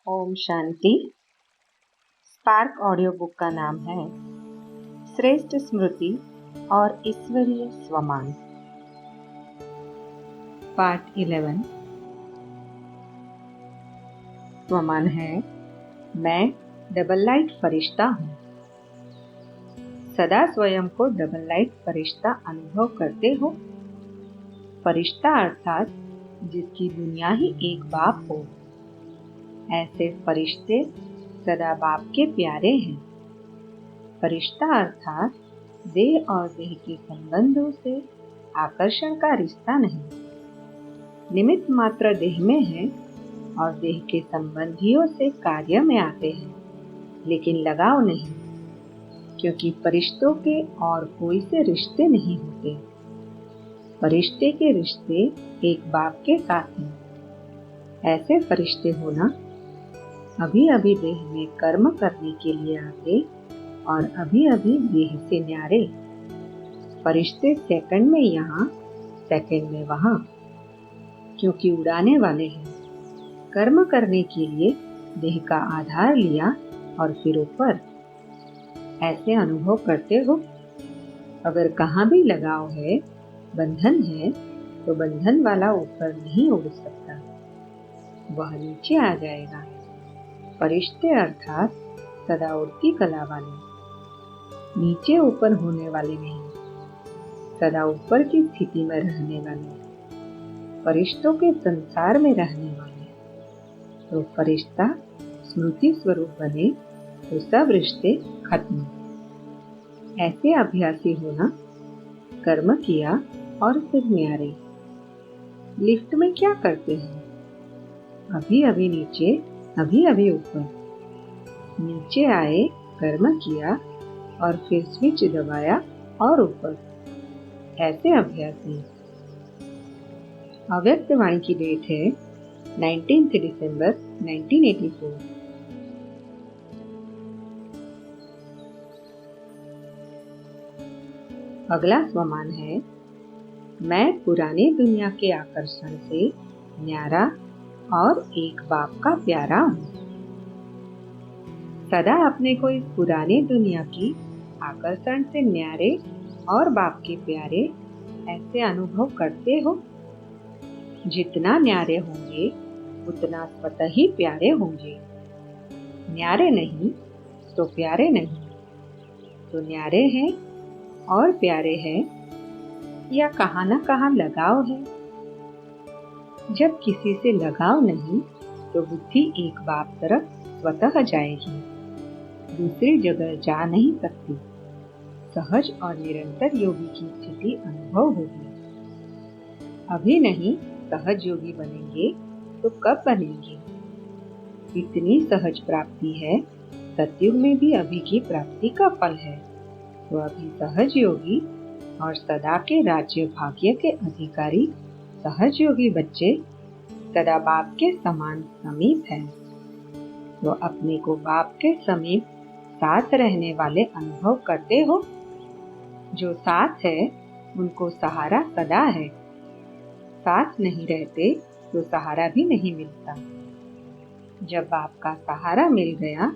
Om Shanti. Spark audio book का नाम है श्रेष्ठ स्मृति और ईश्वरीय स्वमान। पार्ट 11। स्वमान है, मैं डबल लाइट फरिश्ता हूँ। सदा स्वयं को डबल लाइट फरिश्ता अनुभव करते हो। फरिश्ता अर्थात जिसकी दुनिया ही एक बाप हो। ऐसे फरिश्ते सदा बाप के प्यारे हैं। फरिश्ता अर्थात देह और देह के संबंधों से आकर्षण का रिश्ता नहीं, निमित्त मात्र देह में है और देह के संबंधियों से कार्य में आते हैं, लेकिन लगाव नहीं, क्योंकि फरिश्तों के और कोई से रिश्ते नहीं होते। फरिश्ते के रिश्ते एक बाप के साथ हैं। ऐसे फरिश्ते होना अभी अभी देह में कर्म करने के लिए आते और अभी अभी देह से न्यारे। फरिश्ते सेकंड में यहाँ, सेकंड में वहाँ, क्योंकि उड़ाने वाले हैं। कर्म करने के लिए देह का आधार लिया और फिर ऊपर। ऐसे अनुभव करते हो। अगर कहाँ भी लगाव है, बंधन है, तो बंधन वाला ऊपर नहीं उड़ सकता, वह नीचे आ जाएगा। फरिश्ते अर्थात सदा उड़ती कला वाले, नीचे ऊपर होने वाले नहीं, सदा ऊपर की स्थिति में रहने वाले, फरिश्तों के संसार में रहने वाले। तो फरिश्ता स्मृति स्वरूप बने तो सब रिश्ते खत्म। ऐसे अभ्यासी होना, कर्म किया और फिर न्यारे। लिफ्ट में क्या करते हैं? अभी अभी नीचे, अभी अभी ऊपर। नीचे आए, कर्म किया और फिर स्विच दबाया और ऊपर। ऐसे अभ्यासी। अव्यक्त वाणी की डेट है 19 दिसंबर 1984। अगला स्वमान है, मैं पुरानी दुनिया के आकर्षण से न्यारा और एक बाप का प्यारा हूँ। सदा अपने को इस पुरानी दुनिया की आकर्षण से न्यारे और बाप के प्यारे ऐसे अनुभव करते हो। जितना न्यारे होंगे उतना स्वतः ही प्यारे होंगे। न्यारे नहीं तो प्यारे नहीं। तो न्यारे हैं और प्यारे हैं, या कहाँ न कहाँ लगाव है। जब किसी से लगाव नहीं तो बुद्धि एक बाप तरफ स्वतः जाएगी, दूसरी जगह जा नहीं सकती। सहज और निरंतर योगी की स्थिति अनुभव होगी। अभी नहीं सहज योगी बनेंगे तो कब बनेंगे? इतनी सहज प्राप्ति है, सतयुग में भी अभी की प्राप्ति का फल है। तो अभी सहज योगी और सदा के राज्य भाग्य के अधिकारी सहज योगी बच्चे सदा बाप के समान समीप हैं। तो अपने को बाप के समीप साथ रहने वाले अनुभव करते हो। जो साथ है उनको सहारा सदा है। साथ नहीं रहते तो सहारा भी नहीं मिलता। जब बाप का सहारा मिल गया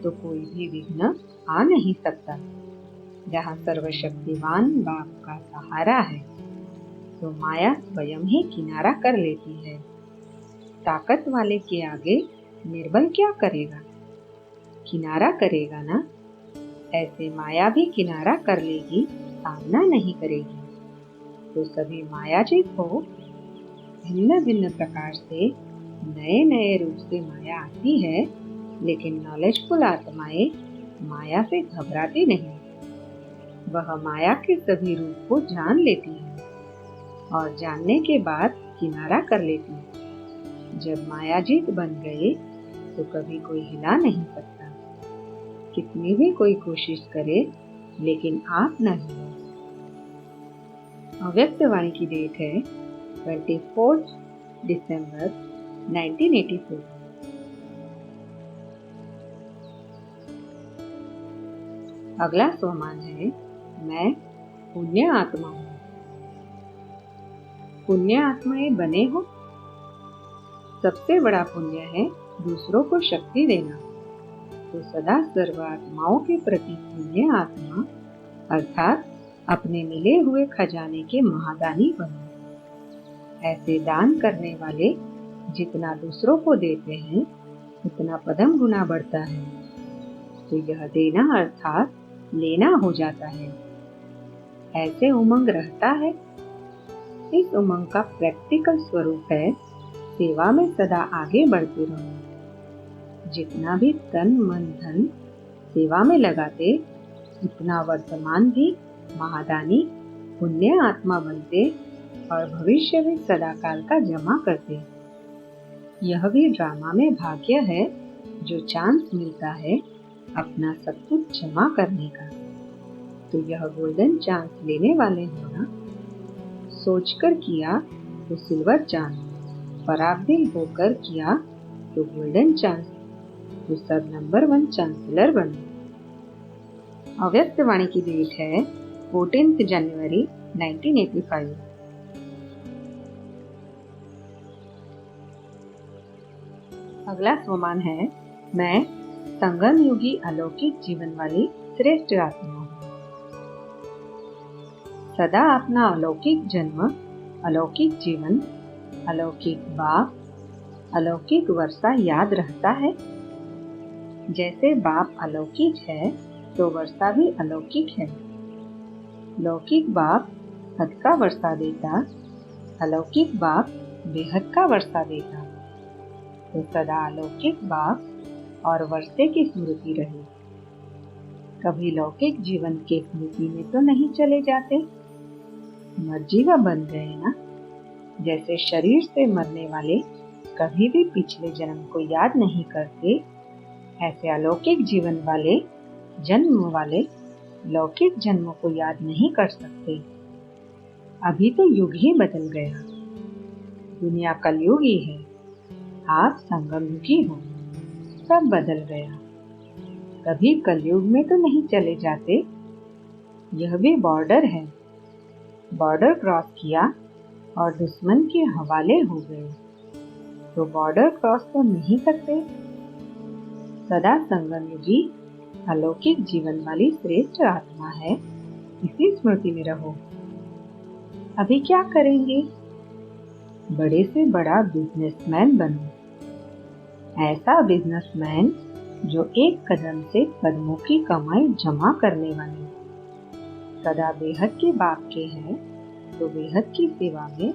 तो कोई भी विघ्न आ नहीं सकता। जहाँ सर्वशक्तिवान बाप का सहारा है तो माया स्वयं ही किनारा कर लेती है। ताकत वाले के आगे निर्बल क्या करेगा? किनारा करेगा ना। ऐसे माया भी किनारा कर लेगी, सामना नहीं करेगी। तो सभी मायाजीत हो। भिन्न भिन्न प्रकार से नए नए रूप से माया आती है, लेकिन नॉलेजफुल आत्माएं माया से घबराती नहीं। वह माया के सभी रूप को जान लेती है और जानने के बाद किनारा कर लेती है। जब मायाजीत बन गए तो कभी कोई हिला नहीं सकता। कितनी भी कोई कोशिश करे, लेकिन आप न हिलो। अव्यक्त वाणी की डेट है 24 दिसंबर 1984। अगला स्वमान है, मैं पुण्य आत्मा हूँ। पुण्य आत्माएं बने हो। सबसे बड़ा पुण्य है दूसरों को शक्ति देना। तो सदा सर्व आत्माओं के प्रति पुण्य आत्मा अर्थात अपने मिले हुए खजाने के महादानी बनो। ऐसे दान करने वाले जितना दूसरों को देते हैं उतना पदम गुना बढ़ता है। तो यह देना अर्थात लेना हो जाता है। ऐसे उमंग रहता है। इस उमंग का प्रैक्टिकल स्वरूप है सेवा में सदा आगे बढ़ते रहो। जितना भी तन मन धन सेवा में लगाते उतना वर्तमान भी महादानी पुण्य आत्मा बनते और भविष्य में सदाकाल का जमा करते। यह भी ड्रामा में भाग्य है जो चांस मिलता है अपना सब कुछ जमा करने का। तो यह गोल्डन चांस लेने वाले होना। सोचकर किया तो सिल्वर चांस, परागदिल होकर किया तो गोल्डन चांस, तो सब नंबर 1 चांसलर बनो। अव्यक्त वाणी की डेट है 14 जनवरी 1985। अगला स्वमान है मैं संगम युगी अलौकिक जीवन वाली श्रेष्ठ आत्मा हूँ। सदा अपना अलौकिक जन्म, अलौकिक जीवन, अलौकिक बाप, अलौकिक वर्षा याद रहता है। जैसे बाप अलौकिक है तो वर्षा भी अलौकिक है। लौकिक बाप हद का वर्षा देता, अलौकिक बाप बेहद का वर्षा देता। तो सदा अलौकिक बाप और वर्षे की स्मृति रहे। कभी लौकिक जीवन के स्मृति में तो नहीं चले जाते, मर्जीवा बन गए ना। जैसे शरीर से मरने वाले कभी भी पिछले जन्म को याद नहीं करते, ऐसे अलौकिक जीवन वाले जन्म वाले लौकिक जन्म को याद नहीं कर सकते। अभी तो युग ही बदल गया, दुनिया कलयुग ही है, आप संगम युगी हो, सब बदल गया। कभी कलयुग में तो नहीं चले जाते। यह भी बॉर्डर है, बॉर्डर क्रॉस किया और दुश्मन के हवाले हो गए, तो बॉर्डर क्रॉस तो नहीं करते। सदा संगम युगी अलौकिक जीवन वाली श्रेष्ठ आत्मा है, इसी स्मृति में रहो। अभी क्या करेंगे? बड़े से बड़ा बिजनेसमैन बनो। ऐसा बिजनेसमैन जो एक कदम से कदमों की कमाई जमा करने वाले। सदा बेहद के बाप के हैं तो बेहद की सेवा में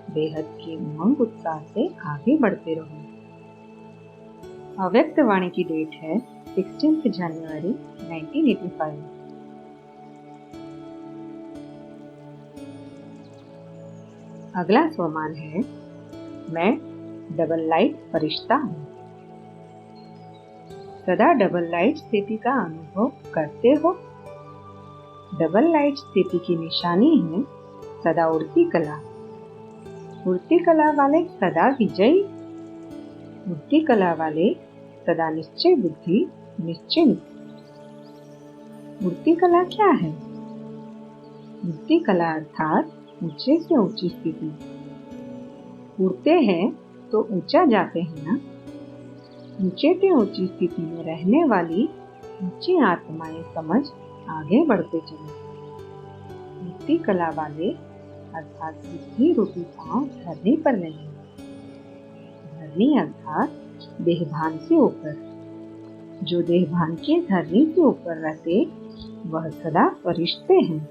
बेहद के उमंग उत्साह से आगे बढ़ते रहो। अव्यक्त वाणी की डेट है 16 जनवरी 1985। अगला स्वमान है मैं डबल लाइट फरिश्ता हूँ। सदा डबल लाइट स्थिति का अनुभव करते हो। डबल लाइट स्थिति की निशानी है सदा उड़ती कला। उड़ती कला वाले सदा विजयी, उड़ती कला वाले सदा निश्चय बुद्धि निश्चिंत। उड़ती कला क्या है? उड़ती कला अर्थात ऊंचे से ऊंची स्थिति। उड़ते हैं तो ऊंचा जाते हैं ना। ऊंचे से ऊंची स्थिति में रहने वाली ऊंची आत्माएं समझ आगे बढ़ते चले। उड़ती कला वाले अर्थात बुद्धि रूपी पांव धरनी पर नहीं, धरनी अर्थात देहभान से ऊपर। जो देहभान के धरनी से ऊपर रहते वह सदा फरिश्ते हैं,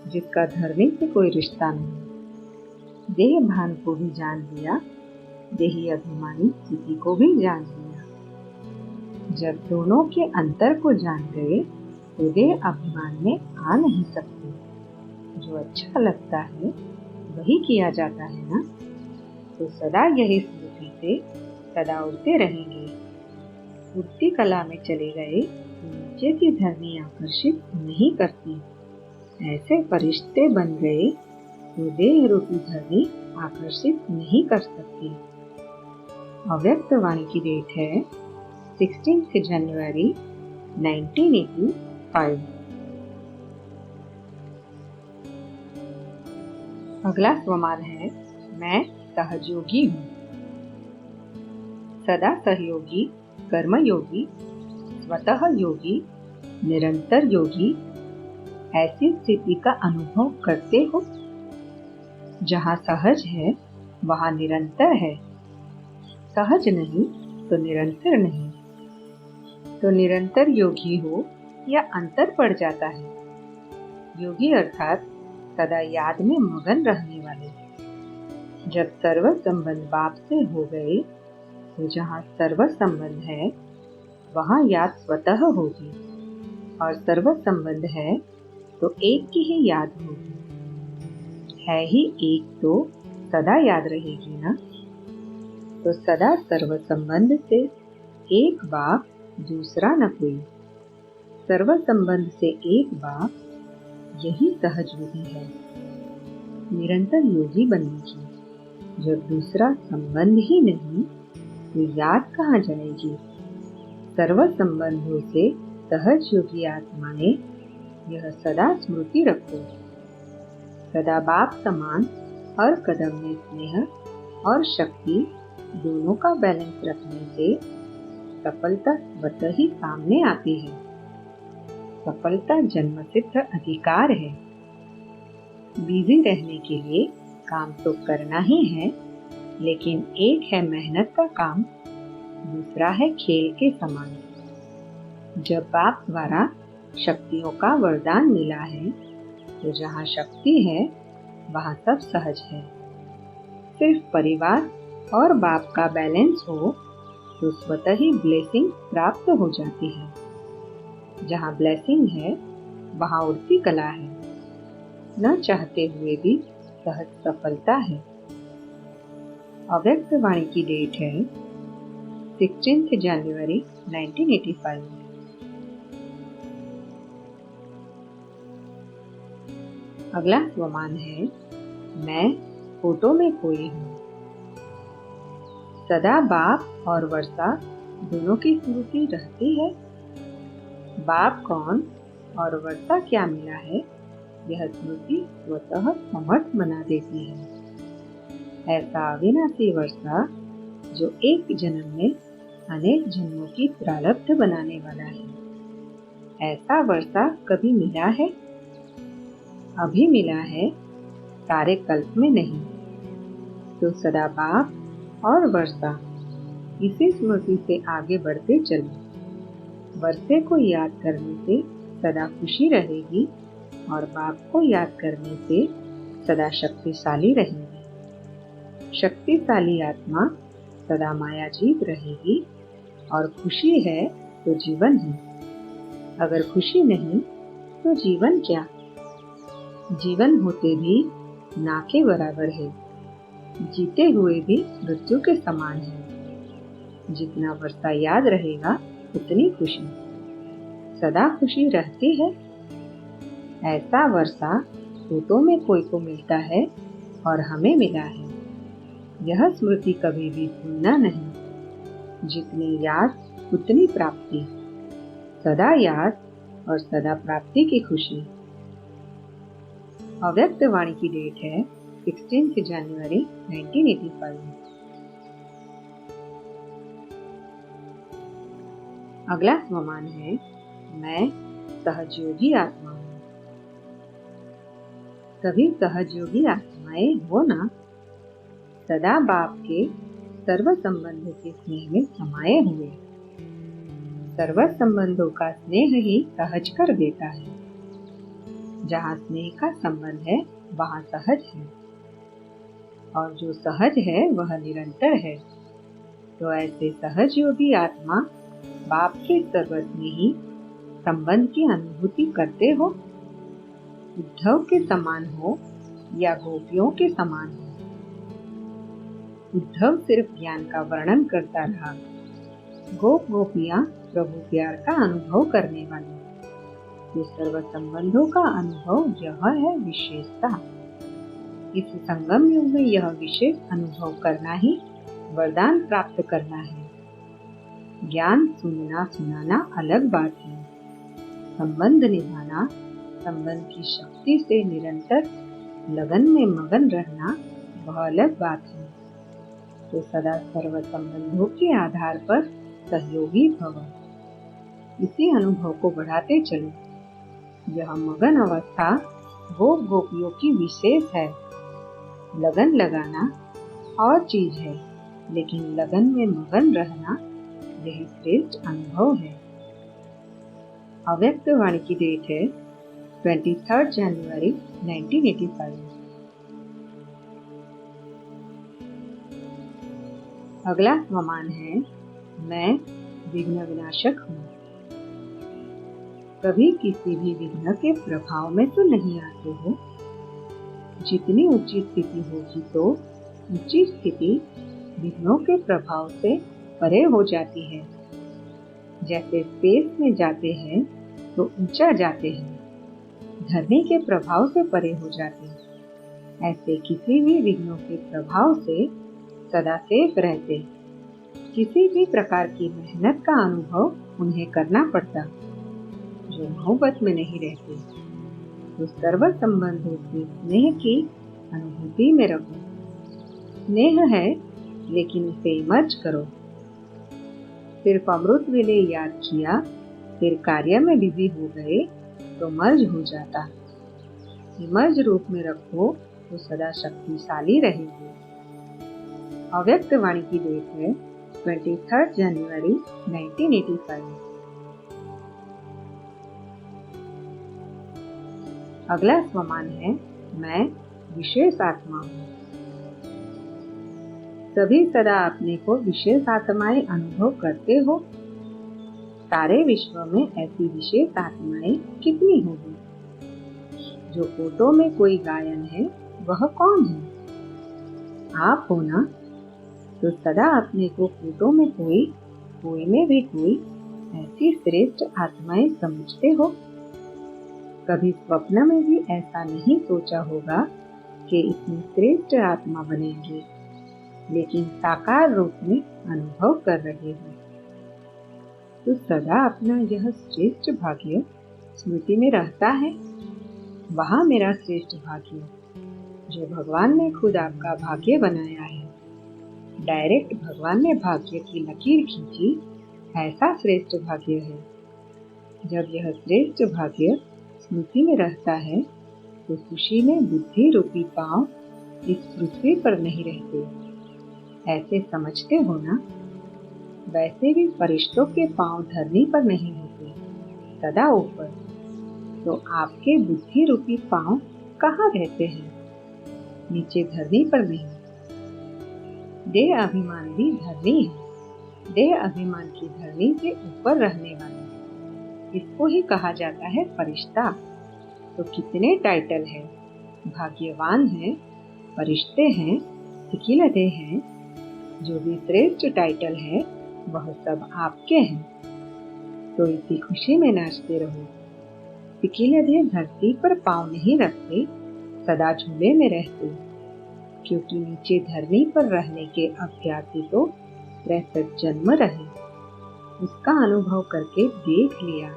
जिसका धरनी से कोई रिश्ता नहीं। देह भान को भी जान लिया, देही अभिमानी स्थिति को भी जान लिया। जब दोनों के अंतर को जान गए तो देह अभिमान में आ नहीं सकते। जो अच्छा लगता है वही किया जाता है ना। तो सदा यही स्मृति से सदा उड़ते रहेंगे। उड़ती कला में चले गए तो नीचे की धरनी आकर्षित नहीं करती। ऐसे फरिश्ते बन गए तो देह रूपी धरनी आकर्षित नहीं कर सकती। अव्यक्त वाणी की डेट है 16 जनवरी 1985। अगला स्वमान है मैं सहयोगी हूँ। सदा सहयोगी, कर्मयोगी, स्वतः योगी, निरंतर योगी ऐसी स्थिति का अनुभव करते हो। जहाँ सहज है वहाँ निरंतर है, सहज नहीं तो निरंतर नहीं। तो निरंतर योगी हो या अंतर पड़ जाता है। योगी अर्थात सदा याद में मगन रहने वाले। जब सर्व संबंध बाप से हो गए तो जहाँ सर्व संबंध है वहाँ याद स्वतः होगी, और सर्व संबंध है तो एक की ही याद होगी। है ही एक तो सदा याद रहेगी ना। तो सदा सर्व संबंध से एक बाप, दूसरा न कोई। सर्व संबंध से एक बाप, यही सहज विधि है निरंतर योगी बनने की। जब दूसरा संबंध ही नहीं तो याद कहाँ जाएगी। सर्व संबंधों से सहज योगी आत्माएं यह सदा स्मृति रखो। सदा बाप समान हर कदम में स्नेह और शक्ति दोनों का बैलेंस रखने से सफलता स्वतः ही सामने आती है। सफलता जन्मसिद्ध अधिकार है। बिजी रहने के लिए काम तो करना ही है, लेकिन एक है मेहनत का काम, दूसरा है खेल के समान। जब बाप द्वारा शक्तियों का वरदान मिला है तो जहाँ शक्ति है वहाँ सब सहज है। सिर्फ परिवार और बाप का बैलेंस हो तो स्वतः ही ब्लेसिंग प्राप्त हो जाती है। जहाँ ब्लेसिंग है वहाँ उड़ती कला है। न चाहते हुए भी सहज सफलता है। अव्यक्त वाणी की डेट है 16 जनवरी 1985। अगला स्वमान है मैं फोटो में खोई हूँ। सदा बाप और वर्षा दोनों की स्मृति रहती है। बाप कौन और वर्षा क्या मिला है यह स्मृति स्वतः समर्थ बना देती है। ऐसा अविनाशी वर्षा जो एक जन्म में अनेक जन्मों की प्रारब्ध बनाने वाला है। ऐसा वर्षा कभी मिला है? अभी मिला है, सारे कल्प में नहीं। तो सदा बाप और वर्षा इसी स्मृति से आगे बढ़ते चलो। वर्षे को याद करने से सदा खुशी रहेगी और बाप को याद करने से सदा शक्तिशाली रहेगी। शक्तिशाली आत्मा सदा मायाजीत रहेगी और खुशी है तो जीवन है। अगर खुशी नहीं तो जीवन क्या? जीवन होते भी ना के बराबर है, जीते हुए भी मृत्यु के समान है। जितना वर्षा याद रहेगा उतनी खुशी, सदा खुशी रहती है। ऐसा वर्षा फोटो में कोई को मिलता है और हमें मिला है। यह स्मृति कभी भी भूलना नहीं। जितनी याद उतनी प्राप्ति, सदा याद और सदा प्राप्ति की खुशी। अव्यक्त वाणी की डेट है 16 जनवरी 1985। अगला स्वमान है मैं सहजयोगी आत्मा हूँ। सभी सहजयोगी आत्माएं हो ना, सदा बाप के सर्व संबंधों के स्नेह में समाये हुए। सर्व संबंधों का स्नेह ही सहज कर देता है। जहाँ स्नेह का संबंध है वहाँ सहज है, और जो सहज है वह निरंतर है। तो ऐसे सहज योगी आत्मा बाप के सर्वस्नेही संबंध की अनुभूति करते हो। उद्धव के समान हो या गोपियों के समान हो। उद्धव सिर्फ ज्ञान का वर्णन करता रहा, गोप गोपियां प्रभु प्यार का अनुभव करने वाली। ये सर्व संबंधों का अनुभव यह है विशेषता। इस संगम युग में यह विशेष अनुभव करना ही वरदान प्राप्त करना है। ज्ञान सुनना सुनाना अलग बात है, संबंध निभाना, संबंध की शक्ति से निरंतर लगन में मगन रहना वह अलग बात है। तो सदा सर्व संबंधों के आधार पर सहयोगी भव। इसी अनुभव को बढ़ाते चलो। यह मगन अवस्था वो गोपियों की विशेष है। लगन लगाना और चीज है, लेकिन लगन में मगन रहना यही श्रेष्ठ अनुभव है। अव्यक्त वाणी की डेट है 23 जनवरी 1985। अगला स्वमान है मैं विघ्न विनाशक हूँ। कभी किसी भी विघ्न के प्रभाव में तो नहीं आते हो। जितनी ऊंची स्थिति होगी तो ऊंची स्थिति विघ्नों के प्रभाव से परे हो जाती है। जैसे स्पेस में जाते हैं तो ऊंचा जाते हैं, धरनी के प्रभाव से परे हो जाते हैं। ऐसे किसी भी विघ्नों के प्रभाव से सदा सेफ रहते। किसी भी प्रकार की मेहनत का अनुभव उन्हें करना पड़ता। जो मोहब्बत में नहीं रहते तो सर्व संबंधों से स्नेह की अनुभूति में रहो। स्नेह है लेकिन उसे इमर्ज करो। सिर्फ अमृत वेले याद किया फिर कार्य में बिजी हो गए तो मर्ज हो जाता। इमर्ज रूप में रखो तो सदा शक्तिशाली रहेंगे। अव्यक्त वाणी की डेट है 23 जनवरी 1985। अगला स्वमान है मैं विशेष आत्मा हूँ। सभी सदा अपने को विशेष आत्माएं अनुभव करते हो। सारे विश्व में ऐसी विशेष आत्माएं कितनी होगी। जो फोटो में कोई गायन है वह कौन है? आप हो ना। तो सदा अपने को फोटो में कोई में भी कोई ऐसी श्रेष्ठ आत्माएं समझते हो। कभी स्वप्न में भी ऐसा नहीं सोचा होगा कि इतनी श्रेष्ठ आत्मा बनेंगे, लेकिन साकार रूप में अनुभव कर रहे हो। तो सदा अपना यह श्रेष्ठ भाग्य स्मृति में रहता है। वहाँ मेरा श्रेष्ठ भाग्य जो भगवान ने खुद आपका भाग्य बनाया है। डायरेक्ट भगवान ने भाग्य की लकीर खींची, ऐसा श्रेष्ठ भाग्य है। जब यह श्रेष्ठ भाग्य स्मृति में रहता है तो खुशी में बुद्धि रूपी पांव इस पृथ्वी पर नहीं रहते। ऐसे समझते हो ना। वैसे भी फरिश्तों के पांव धरनी पर नहीं होते, सदा ऊपर। तो आपके बुद्धि रूपी पांव कहाँ रहते हैं? नीचे धरनी पर नहीं। देह अभिमान भी धरनी है। देह अभिमान की धरनी से ऊपर रहने वाले इसको ही कहा जाता है फरिश्ता। तो कितने टाइटल है। भाग्यवान है, फरिश्ते हैं, सिकिलदे हैं। जो भी श्रेष्ठ टाइटल है वह सब आपके हैं। तो इसी खुशी में नाचते रहो। सिकिलदे धरती पर पांव नहीं रखते, सदा झूले में रहते। क्योंकि नीचे धरनी पर रहने के अभ्यासी तो 63 जन्म रहे। उसका अनुभव करके देख लिया।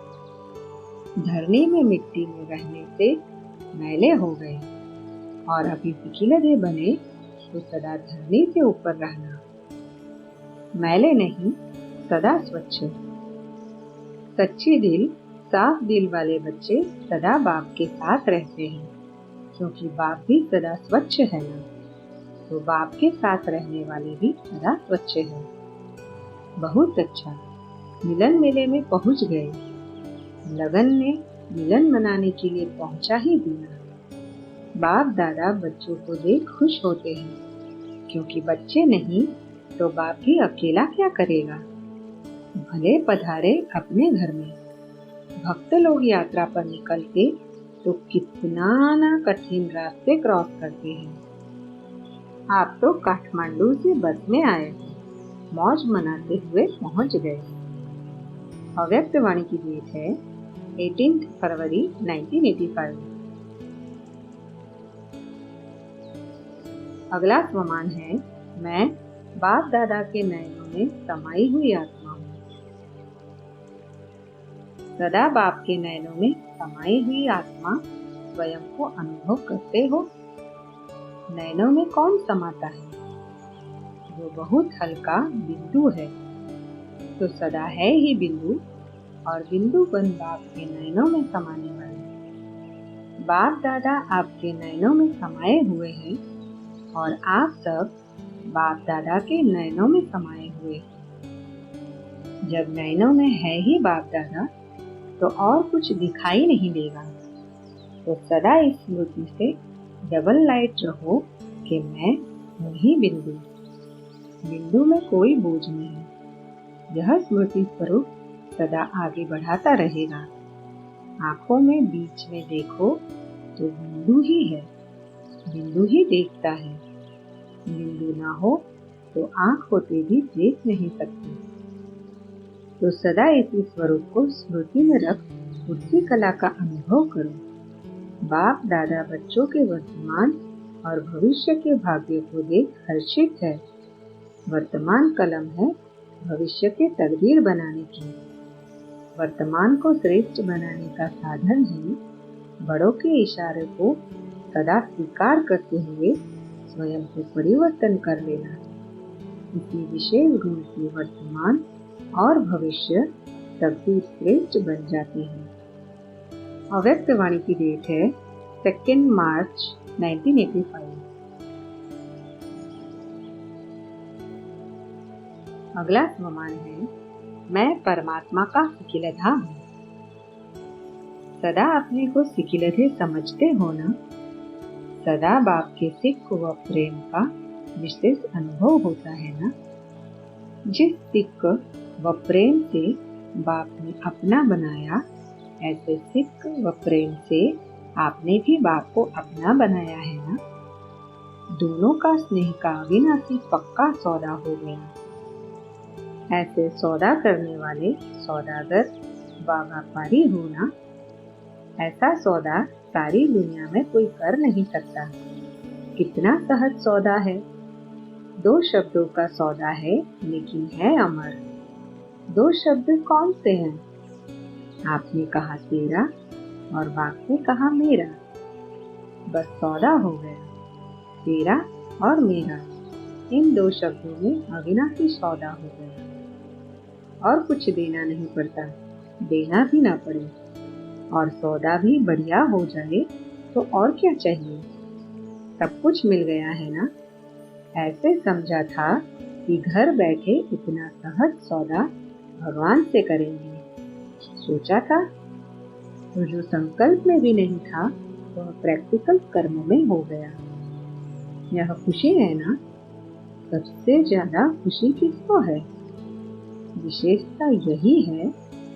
धरनी में मिट्टी में रहने से मैले हो गए और अभी सिकिलदे बने तो सदा धरनी से ऊपर रहना। मैले नहीं, सदा स्वच्छ। सच्ची दिल, साफ दिल वाले बच्चे सदा बाप के साथ रहते हैं। क्योंकि बाप भी सदा स्वच्छ है ना। तो बाप के साथ रहने वाले भी सदा स्वच्छ है। बहुत अच्छा। मिलन मेले में पहुंच गए। लगन ने मिलन मनाने के लिए पहुंचा ही दिया। बाप दादा बच्चों को देख खुश होते हैं। क्योंकि बच्चे नहीं तो बाप भी अकेला क्या करेगा। भले पधारे अपने घर में। भक्त लोग यात्रा पर निकलते तो कितना ना कठिन रास्ते क्रॉस करते हैं। आप तो काठमांडू से बस में आए, मौज मनाते हुए पहुंच गए। अव्यक्त वाणी की डेट है 18 फरवरी 1985। अगला स्वमान है मैं बाप दादा के नयनों में समाई हुई आत्मा हूँ। सदा बाप के नयनों में समाई हुई आत्मा स्वयं को अनुभव करते हो। नयनों में कौन समाता है? वो बहुत हल्का बिंदु है। तो सदा है ही बिंदु, और बिंदु बन बाप के नयनों में समाने वाले। बाप दादा आपके नयनों में समाये हुए हैं और आप सब बाप दादा के नयनों में समाये हुए। जब नयनों में है ही बाप दादा, तो और कुछ दिखाई नहीं देगा। तो सदा इस स्मृति से डबल लाइट रहो कि मैं हूँ ही बिंदु। बिंदु में कोई बोझ नहीं। यह स्मृति स्वरूप सदा आगे बढ़ाता रहेगा। आंखों में बीच में देखो तो बिंदु ही है, बिंदु ही देखता है। बिंदु ना हो तो आंख होते भी देख नहीं सकती। तो सदा इसी स्वरूप को स्मृति में रख उसी कला का अनुभव करो। बाप दादा बच्चों के वर्तमान और भविष्य के भाग्य को देख हर्षित है। वर्तमान कलम है भविष्य के तकदीर बनाने की। वर्तमान को श्रेष्ठ बनाने का साधन है बड़ों के इशारे को सदा स्वीकार करते हुए स्वयं को परिवर्तन कर लेना। इसी विशेष गुण से वर्तमान और भविष्य तकदीर श्रेष्ठ बन जाते हैं। अव्यक्त वाणी की डेट है 2 मार्च 1985। अगला स्वमान है, मैं परमात्मा का सिकिलधा हूँ। सदा अपने को सिकिलधे समझते हो ना। सदा बाप के सिख व प्रेम का विशेष अनुभव होता है ना। जिस सिख व प्रेम से बाप ने अपना बनाया, ऐसे सिख व प्रेम से आपने भी बाप को अपना बनाया है ना। दोनों का स्नेह का अविनाशी पक्का सौदा हो गया। ऐसे सौदा करने वाले सौदागर व व्यापारी हो ना। ऐसा सौदा सारी दुनिया में कोई कर नहीं सकता। कितना सहज सौदा है। 2 शब्दों का सौदा है, लेकिन है अमर। 2 शब्द कौन से हैं? आपने कहा तेरा और बाप ने कहा मेरा। बस सौदा हो गया। तेरा और मेरा, इन 2 शब्दों में अविनाशी सौदा हो गया। और कुछ देना नहीं पड़ता, देना भी ना पड़े, और सौदा भी बढ़िया हो जाए तो और क्या चाहिए। सब कुछ मिल गया है ना। ऐसे समझा था कि घर बैठे इतना सहज सौदा भगवान से करेंगे। सोचा था, तो जो संकल्प में भी नहीं था वह प्रैक्टिकल कर्म में हो गया। यह खुशी है ना। सबसे ज्यादा खुशी किसको है? विशेषता यही है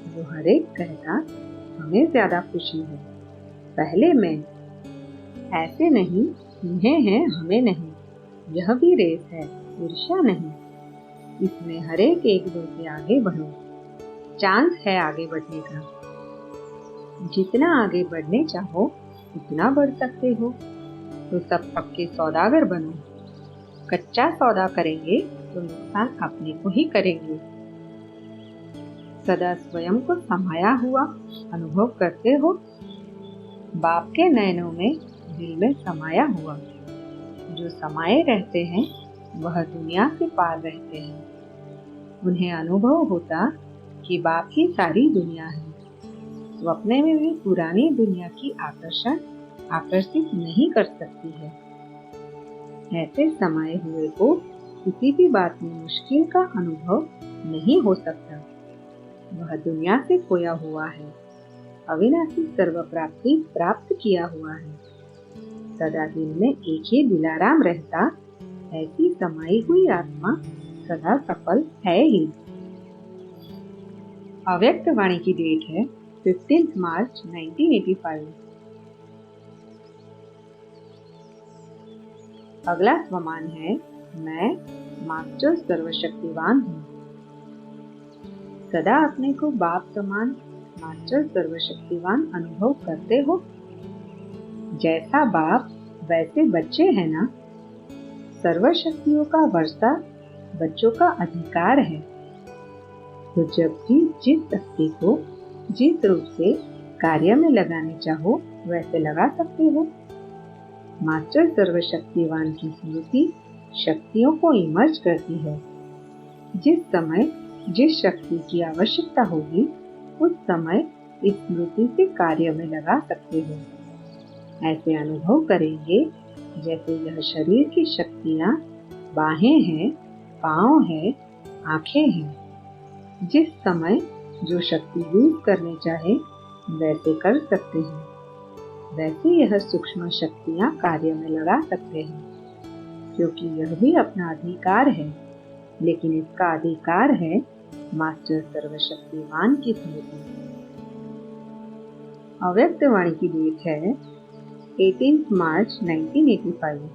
जो हर एक कहता हमें ज्यादा खुशी है। पहले मैं, ऐसे नहीं इन्हें है हमें नहीं। यह भी रेस है, ईर्ष्या नहीं। इसमें हर एक दो से आगे बढ़ो। चांस है आगे बढ़ने का। जितना आगे बढ़ने चाहो उतना बढ़ सकते हो। तो सब पक्के सौदागर बनो। कच्चा सौदा करेंगे तो नुकसान अपने को ही करेंगे। सदा स्वयं को समाया हुआ अनुभव करते हो। बाप के नयनों में दिल में समाया हुआ। जो समाये रहते हैं वह दुनिया से पार रहते हैं। उन्हें अनुभव होता कि बाप ही सारी दुनिया है। स्वप्ने में भी पुरानी दुनिया की आकर्षित नहीं कर सकती है। ऐसे समाये हुए को किसी भी बात में मुश्किल का अनुभव नहीं हो सकता। वह दुनिया से खोया हुआ है, अविनाशी सर्व प्राप्ति प्राप्त किया हुआ है। सदा दिल में एक ही दिलाराम रहता, ऐसी समाई हुई आत्मा सदा सफल है ही। अव्यक्त वाणी की डेट है 15 मार्च 1985। अगला स्वमान है, मैं मास्टर सर्वशक्तिवान हूँ। सदा अपने को बाप समान मास्टर सर्वशक्तिवान अनुभव करते हो। जैसा बाप वैसे बच्चे हैं ना। सर्वशक्तियों का वर्षा बच्चों का अधिकार है। तो जब भी जिस शक्ति को जिस रूप से कार्य में लगाने चाहो वैसे लगा सकते हो। मास्टर सर्वशक्तिवान की स्मृति शक्तियों को इमर्ज करती है। जिस समय जिस शक्ति की आवश्यकता होगी उस समय इस स्मृति से कार्य में लगा सकते हो। ऐसे अनुभव करेंगे जैसे यह शरीर की शक्तियाँ बाहें हैं, पाँव हैं, आँखें हैं। जिस समय जो शक्ति यूज करनी चाहे वैसे कर सकते हैं। वैसे यह सूक्ष्म शक्तियाँ कार्य में लगा सकते हैं, क्योंकि यह भी अपना अधिकार है, लेकिन इसका अधिकार है मास्टर सर्वशक्तिमान की स्मृति। अव्यक्त वाणी की डेट है 18 मार्च 1985।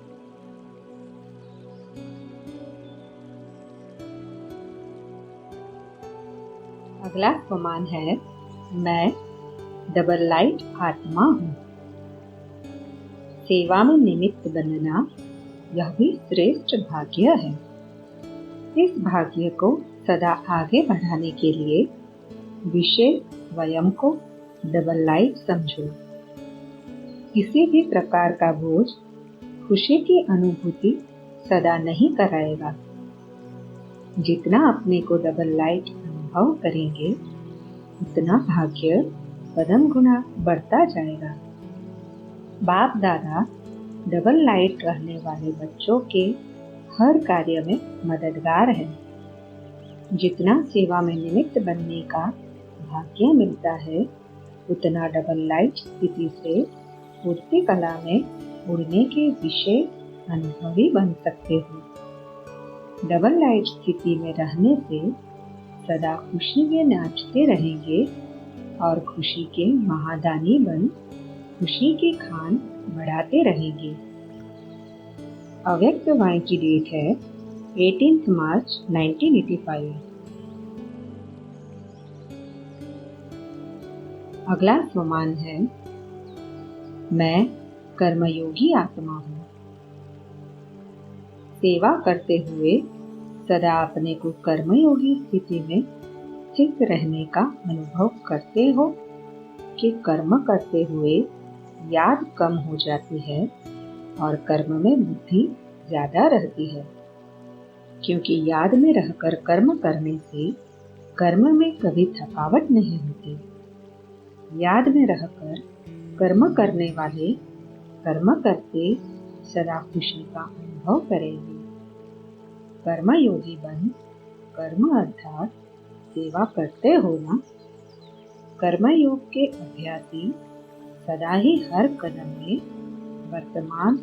अगला स्वमान है मैं डबल लाइट आत्मा हूँ। सेवा में निमित्त बनना यह भी श्रेष्ठ भाग्य है। इस भाग्य को सदा आगे बढ़ाने के लिए विशेष स्वयं को डबल लाइट समझो। किसी भी प्रकार का बोझ खुशी की अनुभूति सदा नहीं कराएगा। जितना अपने को डबल लाइट अनुभव करेंगे उतना भाग्य पदम गुना बढ़ता जाएगा। बाप दादा डबल लाइट रहने वाले बच्चों के हर कार्य में मददगार है। जितना सेवा में निमित्त बनने का भाग्य मिलता है उतना डबल लाइट स्थिति से उड़ती कला में उड़ने के विशेष अनुभवी बन सकते हो। डबल लाइट स्थिति में रहने से सदा खुशी में नाचते रहेंगे और खुशी के महादानी बन खुशी की खान बढ़ाते रहेंगे। अव्यक्त वाणी की डेट है 18 मार्च 1985। अगला स्वमान है मैं कर्मयोगी आत्मा हूँ। सेवा करते हुए सदा अपने को कर्मयोगी स्थिति में स्थित रहने का अनुभव करते हो कि कर्म करते हुए याद कम हो जाती है और कर्म में बुद्धि ज्यादा रहती है, क्योंकि याद में रहकर कर्म करने से कर्म में कभी थकावट नहीं होती। याद में रहकर कर्म करने वाले कर्म करते सदा खुशी का अनुभव करेंगे। कर्मयोगी बन कर्म अर्थात सेवा करते हो ना। कर्मयोग के अभ्यासी सदा ही हर कदम में वर्तमान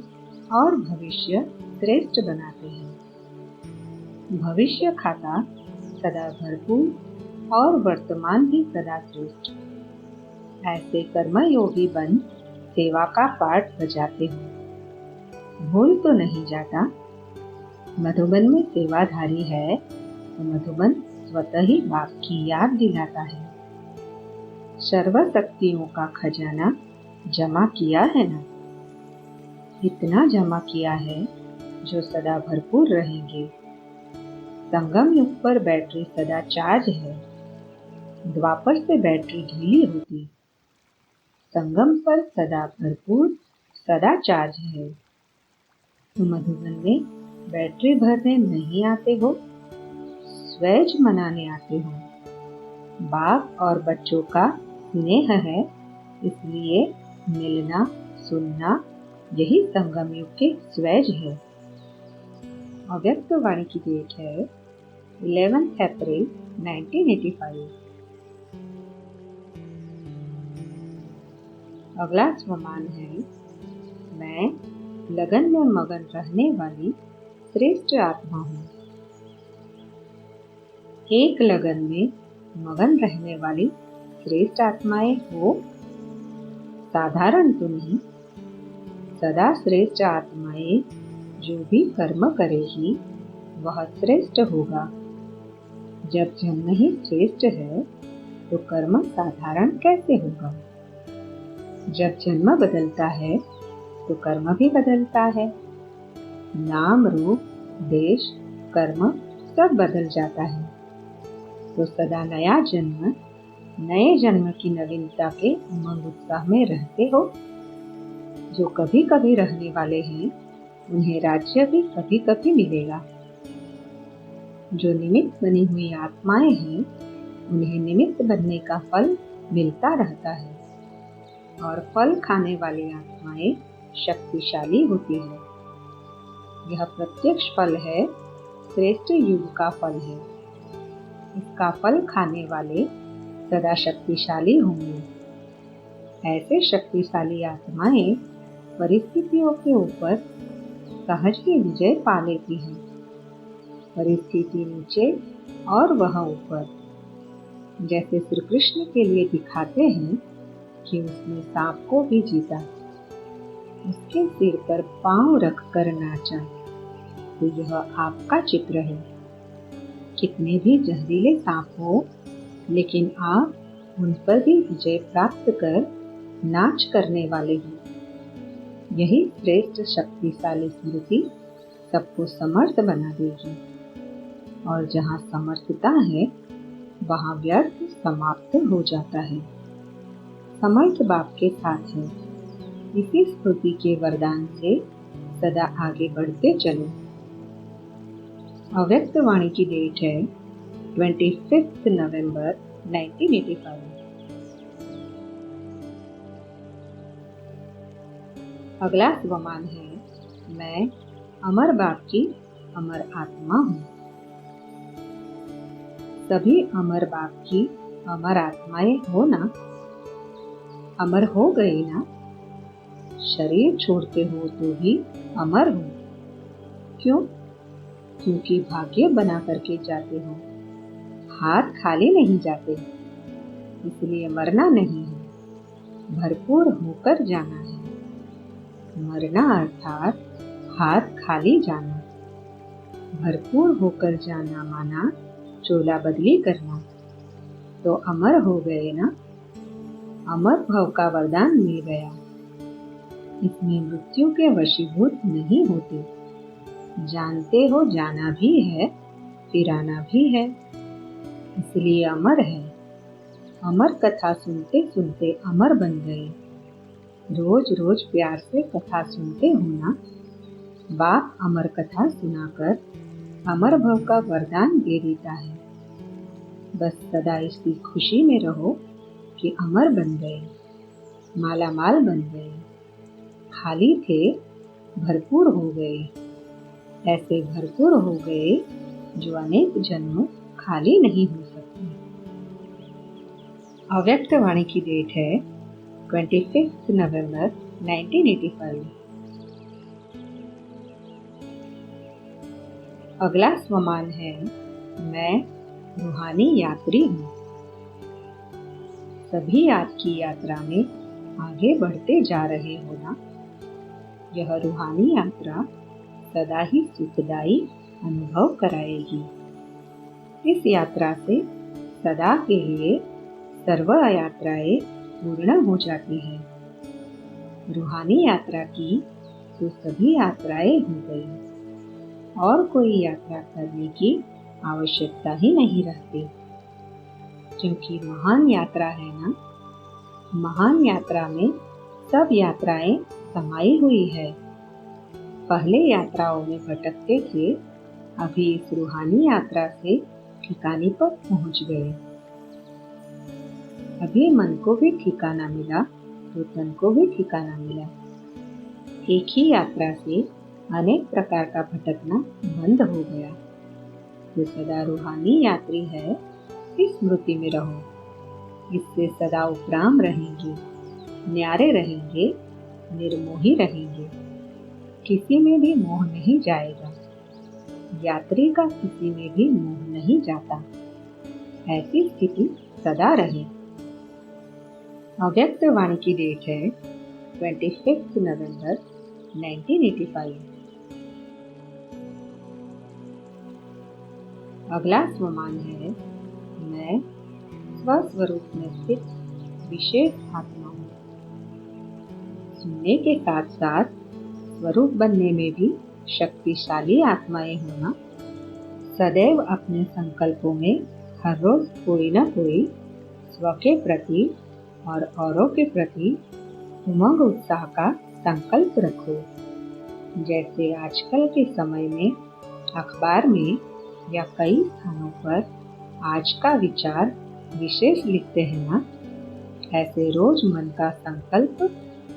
और भविष्य श्रेष्ठ बनाते हैं। भविष्य खाता सदा भरपूर और वर्तमान भी सदा श्रेष्ठ। ऐसे कर्मयोगी बन सेवा का पाठ बजाते हो। भूल तो नहीं जाता। मधुबन में सेवाधारी है तो मधुबन स्वतः ही बाप की याद दिलाता है। सर्व शक्तियों का खजाना जमा किया है ना। इतना जमा किया है जो सदा भरपूर रहेंगे। संगम युग पर बैटरी सदा चार्ज है। द्वापर से बैटरी ढीली होती। संगम पर सदा भरपूर सदा चार्ज है। तो मधुबन में बैटरी भरने नहीं आते हो, स्वैज मनाने आते हो। बाप और बच्चों का स्नेह है, इसलिए मिलना सुनना यही संगम युग के स्वैज है। अव्यक्त वाणी की डेट है 11 अप्रैल 1985। अगला स्वमान है मैं लगन में मगन रहने वाली श्रेष्ठ आत्मा हूँ। एक लगन में मगन रहने वाली श्रेष्ठ आत्माएं हो। साधारण तो नहीं, सदा श्रेष्ठ आत्माएं जो भी कर्म करेगी वह श्रेष्ठ होगा। जब जन्म ही श्रेष्ठ है तो कर्म साधारण कैसे होगा। जब जन्म बदलता है तो कर्म भी बदलता है। नाम रूप देश कर्म सब बदल जाता है। तो सदा नया जन्म नए जन्म की नवीनता के उमंग उत्साह में रहते हो। जो कभी कभी रहने वाले हैं उन्हें राज्य भी कभी कभी मिलेगा। जो निमित्त बनी हुई आत्माएं हैं, उन्हें निमित्त बनने का फल मिलता रहता है और फल खाने वाली आत्माएं शक्तिशाली होती हैं। यह प्रत्यक्ष फल है, श्रेष्ठ युग का फल है। इसका फल खाने वाले सदा शक्तिशाली होंगे। ऐसे शक्तिशाली आत्माएं परिस्थितियों के ऊपर सहज ही विजय पा लेती हैं। परिस्थिति नीचे और वह ऊपर, जैसे श्री कृष्ण के लिए दिखाते हैं कि उसने सांप को भी जीता, उसके सिर पर पांव रख कर नाचा। तो यह आपका चित्र है। कितने भी जहरीले सांप हो, लेकिन आप उन पर भी विजय प्राप्त कर नाच करने वाले हो। यही श्रेष्ठ शक्तिशाली स्मृति सबको समर्थ बना देगी। और जहाँ समर्थता है, वहाँ व्यर्थ समाप्त हो जाता है। समर्थ बाप के साथ है। इसी स्मृति के वरदान से सदा आगे बढ़ते चलो। अव्यक्त वाणी की डेट है 25 नवंबर 1985। अगला स्वमान है, मैं अमर बाप की अमर आत्मा हूँ। सभी अमर बाप की अमर आत्माएं हो ना। अमर हो गए ना। शरीर छोड़ते हो तो भी अमर हो। क्यों? क्योंकि भाग्य बना करके जाते हो, हाथ खाली नहीं जाते। इसलिए मरना नहीं है, भरपूर होकर जाना है। मरना अर्थात हाथ खाली जाना। भरपूर होकर जाना माना चोला बदली करना। तो अमर हो गए ना। अमर भव का वरदान मिल गया। इसमें मृत्यु के वशीभूत नहीं होते। जानते हो जाना भी है, फिर आना भी है, इसलिए अमर है। अमर कथा सुनते सुनते अमर बन गए। रोज रोज प्यार से कथा सुनते हो ना। बाप अमर कथा सुनाकर अमर भव का वरदान दे देता है। बस सदा इसकी खुशी में रहो कि अमर बन गए, माला माल बन गए, खाली थे भरपूर हो गए। ऐसे भरपूर हो गए जो अनेक जन्म खाली नहीं हो सकते। अव्यक्त वाणी की डेट है 25 नवंबर 1985। अगला स्वमान है, मैं रूहानी यात्री हूँ। सभी आपकी यात्रा में आगे बढ़ते जा रहे हो ना। यह रूहानी यात्रा सदा ही सुखदायी अनुभव कराएगी। इस यात्रा से सदा के लिए सर्व यात्राएं पूर्ण हो जाती हैं। रूहानी यात्रा की तो सभी यात्राएं हो गई, और कोई यात्रा करने की आवश्यकता ही नहीं रहती। क्योंकि महान यात्रा है ना। महान यात्रा में सब यात्राएं समाई हुई है। पहले यात्राओं में भटकते थे, अभी इस रूहानी यात्रा से ठिकाने पर पहुंच गए। अभी मन को भी ठिकाना मिला तो तन को भी ठिकाना मिला। एक ही यात्रा से अनेक प्रकार का भटकना बंद हो गया। जो सदा रूहानी यात्री है, इस स्मृति में रहो। इससे सदा उपराम रहेंगे, न्यारे रहेंगे, निर्मोही रहेंगे। किसी में भी मोह नहीं जाएगा। यात्री का किसी में भी मोह नहीं जाता। ऐसी स्थिति सदा रहे। अव्यक्त वाणी की डेट है 25 नवंबर 1985। अगला स्वमान है, मैं स्वस्वरूप में स्थित विशेष आत्मा हूँ। सुनने के साथ साथ स्वरूप बनने में भी शक्तिशाली आत्माएं होना। सदैव अपने संकल्पों में हर रोज कोई न कोई स्व के प्रति और औरों के प्रति उमंग उत्साह का संकल्प रखो। जैसे आजकल के समय में अखबार में या कई स्थानों पर आज का विचार विशेष लिखते हैं ना, ऐसे रोज मन का संकल्प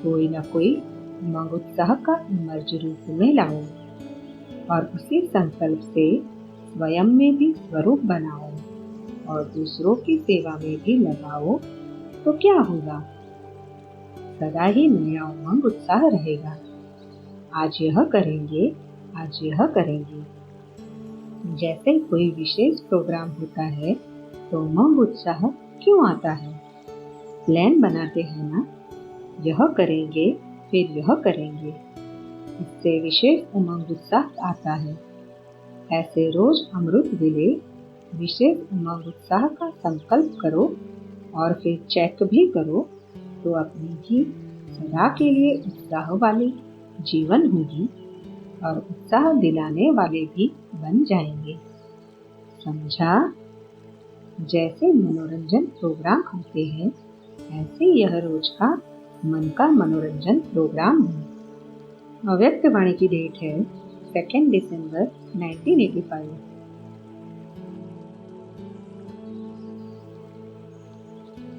कोई न कोई उमंग उत्साह का इमर्ज रूप में लाओ और उसी संकल्प से स्वयं में भी स्वरूप बनाओ और दूसरों की सेवा में भी लगाओ, तो क्या होगा? सदा ही नया उमंग उत्साह रहेगा। आज यह करेंगे, आज यह करेंगे। जैसे कोई विशेष प्रोग्राम होता है तो उमंग उत्साह क्यों आता है? प्लान बनाते हैं ना, यह करेंगे फिर यह करेंगे, इससे विशेष उमंग उत्साह आता है। ऐसे रोज अमृत वेले विशेष उमंग उत्साह का संकल्प करो और फिर चेक भी करो, तो अपनी भी सदा के लिए उत्साह वाली जीवन होगी और उत्साह दिलाने वाले भी बन जाएंगे। समझा? जैसे मनोरंजन प्रोग्राम होते हैं, ऐसे यह रोज का मन का मनोरंजन प्रोग्राम है। अव्यक्त वाणी की डेट है 2 दिसंबर 1985।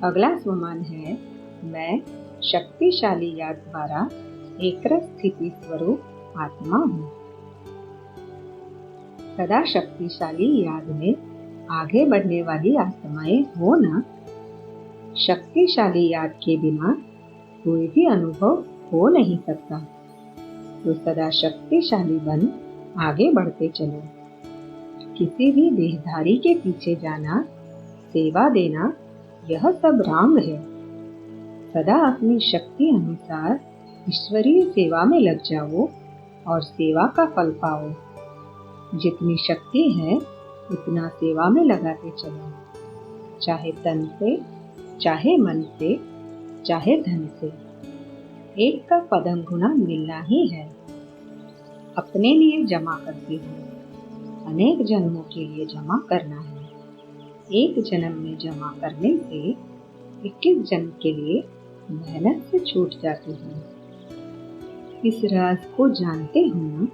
अगला स्वमान है मैं शक्तिशाली याद द्वारा एकरस स्थिति स्वरूप आत्मा हूँ। सदा शक्तिशाली याद में आगे बढ़ने वाली आत्माएं हो ना। शक्तिशाली याद के बिना कोई भी अनुभव हो नहीं सकता, तो सदा शक्तिशाली बन आगे बढ़ते चलो। किसी भी देहधारी के पीछे जाना, सेवा देना, यह सब रांग है। सदा अपनी शक्ति अनुसार ईश्वरीय सेवा में लग जाओ और सेवा का फल पाओ। जितनी शक्ति है उतना सेवा में लगाते चलो, चाहे तन से, चाहे मन से, चाहे धन से। एक का पदम गुना मिलना ही है। अपने लिए जमा करते हो, अनेक जन्मों के लिए जमा करना है। एक जन्म में जमा करने से 21 जन्म के लिए मेहनत से छूट जाती है। इस राज को जानते हो ना,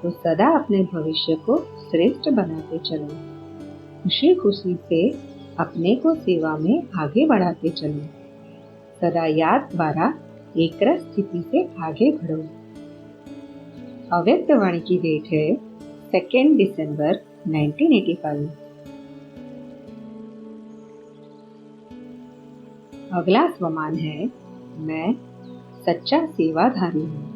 तो सदा अपने भविष्य को श्रेष्ठ बनाते चलो। खुशी खुशी से अपने को सेवा में आगे बढ़ाते चलो। सदा याद द्वारा एकरस स्थिति से आगे बढ़ो। अव्यक्त वाणी की डेट है 2 दिसंबर 1985। अगला स्वमान है मैं सच्चा सेवाधारी हूँ।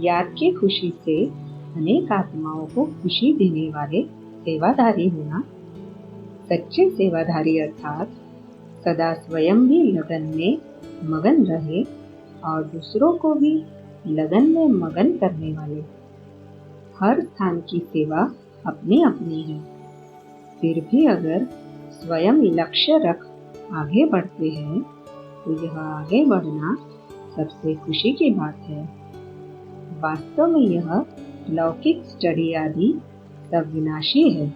याद की खुशी से अनेक आत्माओं को खुशी देने वाले सेवाधारी होना। सच्चे सेवाधारी अर्थात सदा स्वयं भी लगन में मगन रहे और दूसरों को भी लगन में मगन करने वाले। हर स्थान की सेवा अपनी अपनी है, फिर भी अगर स्वयं लक्ष्य रख आगे बढ़ते हैं, तो यह आगे बढ़ना सबसे खुशी की बात है। वास्तव में यह लौकिक स्टडी आदि सब विनाशी है,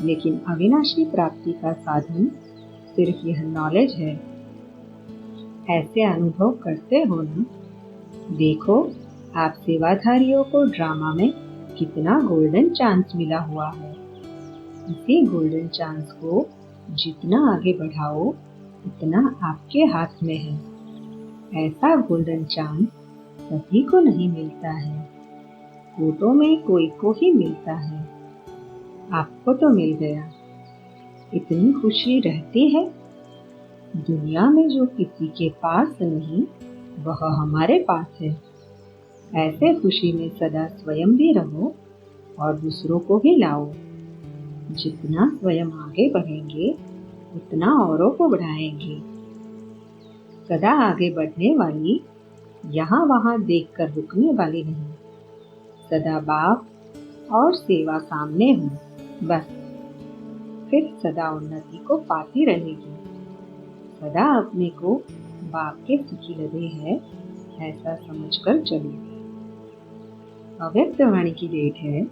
लेकिन अविनाशी प्राप्ति का साधन सिर्फ यह नॉलेज है। ऐसे अनुभव करते हो ना। देखो, आप सेवाधारियों को ड्रामा में कितना गोल्डन चांस मिला हुआ है। इसी गोल्डन चांस को जितना आगे बढ़ाओ, उतना आपके हाथ में है। ऐसा गोल्डन चांस सभी को नहीं मिलता है, कोटों में कोई को ही मिलता है। आपको तो मिल गया। इतनी खुशी रहती है। दुनिया में जो किसी के पास नहीं, वह हमारे पास है। ऐसे खुशी में सदा स्वयं भी रहो और दूसरों को भी लाओ। जितना स्वयं आगे बढ़ेंगे, उतना औरों को बढ़ाएंगे। सदा आगे बढ़ने वाली, यहाँ वहाँ देखकर रुकने वाली नहीं। सदा बाप और सेवा सामने हो, बस। फिर सदा उन्नति को पाती रहेगी। सदा अपने को बाप के सुखी लगे है, ऐसा समझकर चलो। अव्यक्त वाणी की डेट है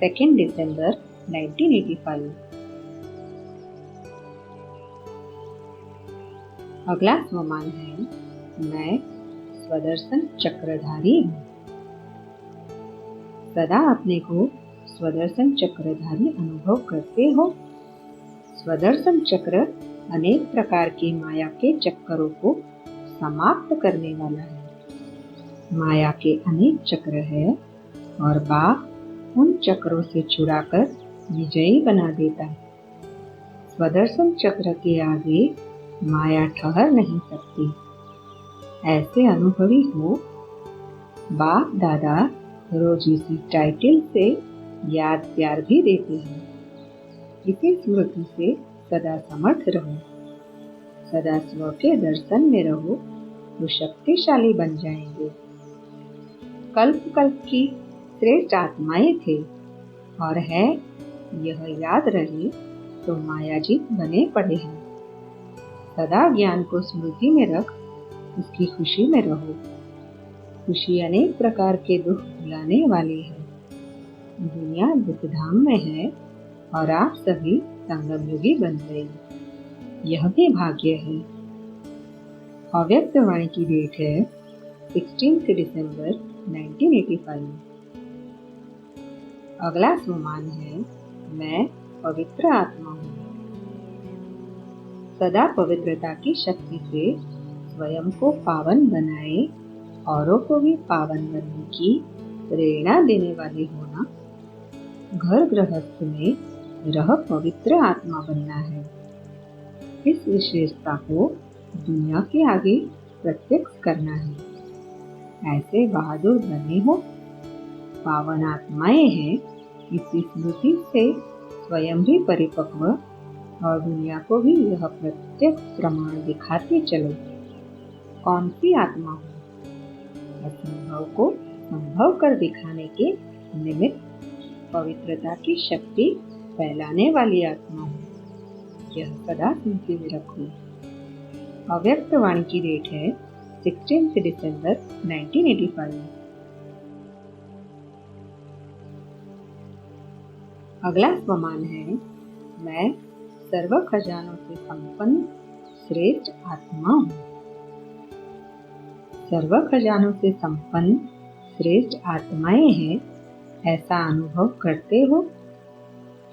2 दिसंबर 1985। अगला स्वमान है मैं स्वदर्शन चक्रधारी हूँ। सदा अपने को स्वदर्शन चक्रधारी अनुभव करते हो। स्वदर्शन चक्र अनेक प्रकार की माया के चक्करों को समाप्त करने वाला है। माया के अनेक चक्र है और बाप उन चक्रों से छुड़ाकर विजयी बना देता है। स्वदर्शन चक्र के आगे माया ठहर नहीं सकती। ऐसे अनुभवी हो। बाप दादा रोज इसी टाइटल से याद प्यार भी देते हैं। इसी स्मृति से सदा समर्थ रहो। सदा स्व के दर्शन में रहो तो शक्तिशाली बन जाएंगे। कल्प कल्प की श्रेष्ठ आत्माएं थे और है, यह याद रहे तो मायाजीत बने पड़े हैं। सदा ज्ञान को स्मृति में रख उसकी खुशी में रहो। खुशी अनेक प्रकार के दुख भुलाने वाली है। दुनिया दुख धाम में है और आप सभी संगम युगी बन गए। यह भी भाग्य है। अव्यक्त वाणी की डेट है 16 दिसंबर 1985। अगला स्वमान है मैं पवित्र आत्मा हूँ। सदा पवित्रता की शक्ति से स्वयं को पावन बनाए, औरों को भी पावन बनने की प्रेरणा देने वाले होना। घर गृहस्थ में रह पवित्र आत्मा बनना है। इस विशेषता को दुनिया के आगे प्रत्यक्ष करना है। ऐसे बहादुर बने हो। पावन आत्माएं हैं। इसी स्मृति से स्वयं भी परिपक्व और दुनिया को भी यह प्रत्यक्ष प्रमाण दिखाते चलो। कौन सी आत्मा हो? असंभव को संभव कर दिखाने के निमित्त पवित्रता की शक्ति फैलाने वाली आत्मा हो। यह सदा स्मृति में रखो। अव्यक्त वाणी की डेट है 16 दिसंबर 1985। अगला स्वमान है मैं सर्व खजानों से संपन्न श्रेष्ठ आत्मा हूँ। सर्व खजानों से संपन्न श्रेष्ठ आत्माएं हैं। ऐसा अनुभव करते हो।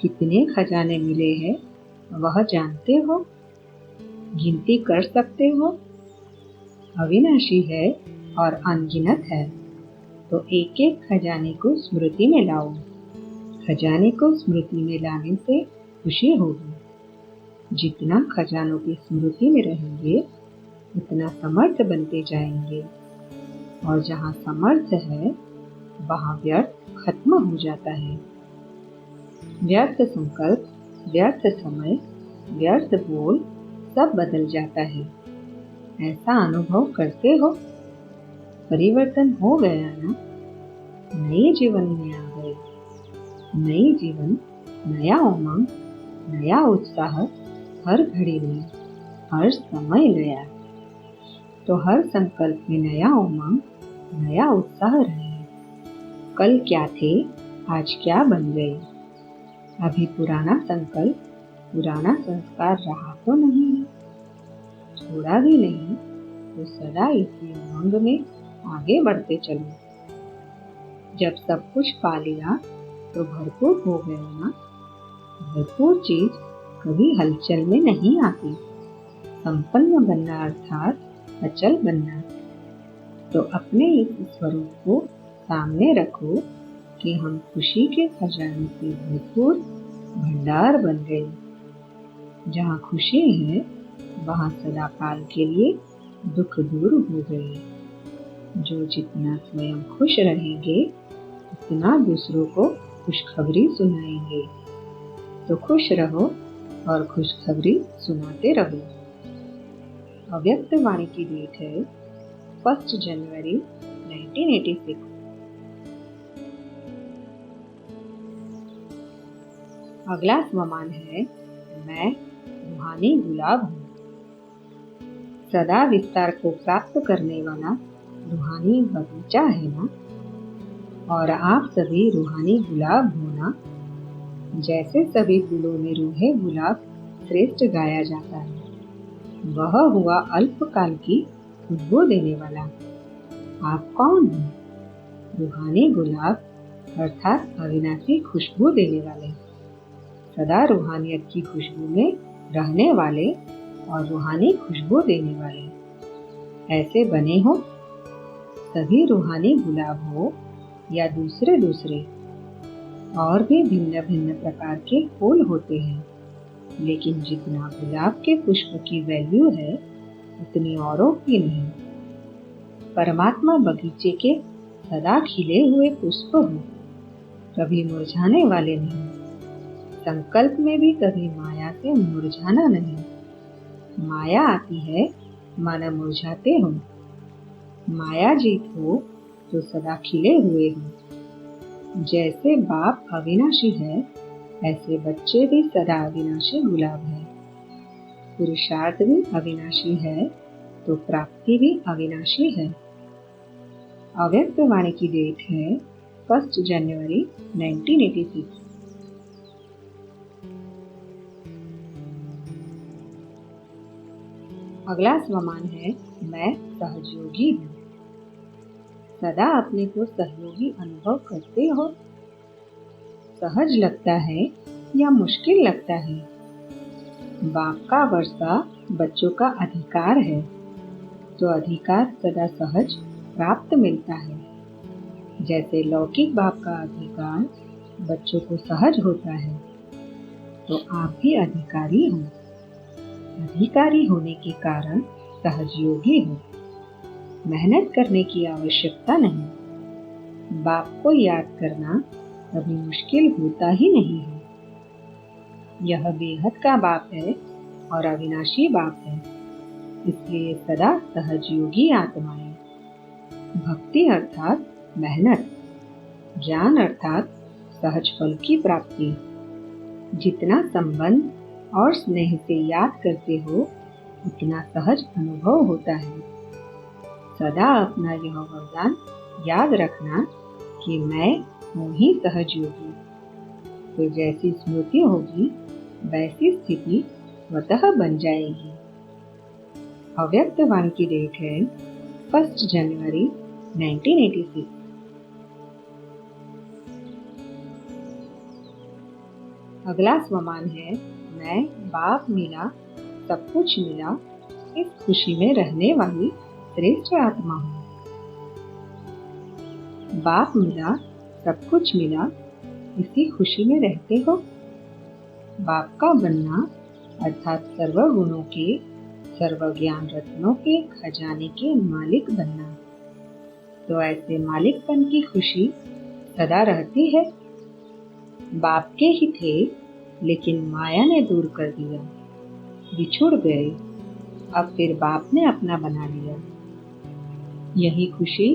कितने खजाने मिले हैं वह जानते हो? गिनती कर सकते हो? अविनाशी है और अनगिनत है। तो एक एक खजाने को स्मृति में लाओ। खजाने को स्मृति में लाने से खुशी होगी। जितना खजानों की स्मृति में रहेंगे उतना समर्थ बनते जाएंगे। और जहाँ समर्थ है वहाँ व्यर्थ खत्म हो जाता है। व्यर्थ संकल्प, व्यर्थ समय, व्यर्थ बोल सब बदल जाता है। ऐसा अनुभव करते हो। परिवर्तन हो गया ना? नए जीवन में आ गए। नई जीवन, नया उमंग, नया उत्साह हर घड़ी में, हर समय नया। तो हर संकल्प में नया उमंग, नया उत्साह रहे। कल क्या थे, आज क्या बन गए। अभी पुराना संकल्प, पुराना संस्कार रहा तो नहीं, छोड़ा भी नहीं, तो सदा इसी उमंग में आगे बढ़ते चलो। जब सब कुछ पा लिया तो भरपूर हो गए ना। भरपूर चीज कभी हलचल में नहीं आती। संपन्न बनना अर्थात अचल बनना। तो अपने इस स्वरूप को सामने रखो कि हम खुशी के खजाने से भरपूर भंडार बन गए। जहाँ खुशी है वहाँ सदाकाल के लिए दुख दूर हो गए। जो जितना स्वयं खुश रहेंगे उतना दूसरों को खुशखबरी सुनाएंगे। तो खुश रहो और खुशखबरी सुनाते रहो। अव्यक्त वाणी की डेट है 1 जनवरी 1986। अगला स्वमान है मैं रूहानी गुलाब हूँ। सदा विस्तार को प्राप्त करने वाला रूहानी बगीचा है ना। और आप सभी रूहानी गुलाब हो ना। जैसे सभी फूलों में रूहे गुलाब श्रेष्ठ गाया जाता है, वह हुआ अल्पकाल की खुशबू देने वाला। आप कौन हो? रूहानी गुलाब अर्थात अविनाशी खुशबू देने वाले, सदा रूहानियत की खुशबू में रहने वाले और रूहानी खुशबू देने वाले ऐसे बने हो। सभी रूहानी गुलाब हो या दूसरे दूसरे और भी भिन्न भिन्न प्रकार के फूल होते हैं, लेकिन जितना गुलाब के पुष्प की वैल्यू है उतनी औरों की नहीं। परमात्मा बगीचे के सदा खिले हुए पुष्प हो, कभी मुरझाने वाले नहीं। संकल्प में भी कभी माया से मुरझाना नहीं। माया आती है माना मुरझाते हो, माया जीत हो तो सदा खिले हुए हो। जैसे बाप अविनाशी है ऐसे बच्चे भी सदा अविनाशी गुलाब है। पुरुषार्थ भी अविनाशी है तो प्राप्ति भी अविनाशी है। अव्यक्त वाणी की डेट है 1 जनवरी 1986। अगला स्वमान है मैं सहयोगी हूँ। सदा अपने को सहयोगी अनुभव करते हो। सहज लगता है या मुश्किल लगता है? बाप का वर्षा बच्चों का अधिकार है, तो अधिकार सदा सहज प्राप्त मिलता है। जैसे लौकिक बाप का अधिकार बच्चों को सहज होता है, तो आप भी अधिकारी हो। अधिकारी होने के कारण सहयोगी हो। मेहनत करने की आवश्यकता नहीं। बाप को याद करना कभी मुश्किल होता ही नहीं है। यह बेहद का बाप है और अविनाशी बाप है, इसलिए सदा सहयोगी आत्माएं। भक्ति अर्थात मेहनत, ज्ञान अर्थात सहज फल की प्राप्ति। जितना संबंध और स्नेह से याद करते हो उतना सहज अनुभव होता है। सदा अपना यह वरदान याद रखना कि मैं हूँ ही सहयोगी। तो जैसी स्मृति होगी वैसी स्थिति स्वतः बन जाएगी। अव्यक्त वाणी की डेट है 1 जनवरी 1986। अगला स्वमान है मैं बाप मिला सब कुछ मिला इस खुशी में रहने वाली श्रेष्ठ आत्मा हूँ। बाप मिला सब कुछ मिला इसी खुशी में रहते हो। बाप का बनना अर्थात सर्व गुणों के, सर्व ज्ञान रत्नों के खजाने के मालिक बनना। तो ऐसे मालिकपन की खुशी सदा रहती है। बाप के ही थे लेकिन माया ने दूर कर दिया, बिछुड़ गए। अब फिर बाप ने अपना बना लिया। यही खुशी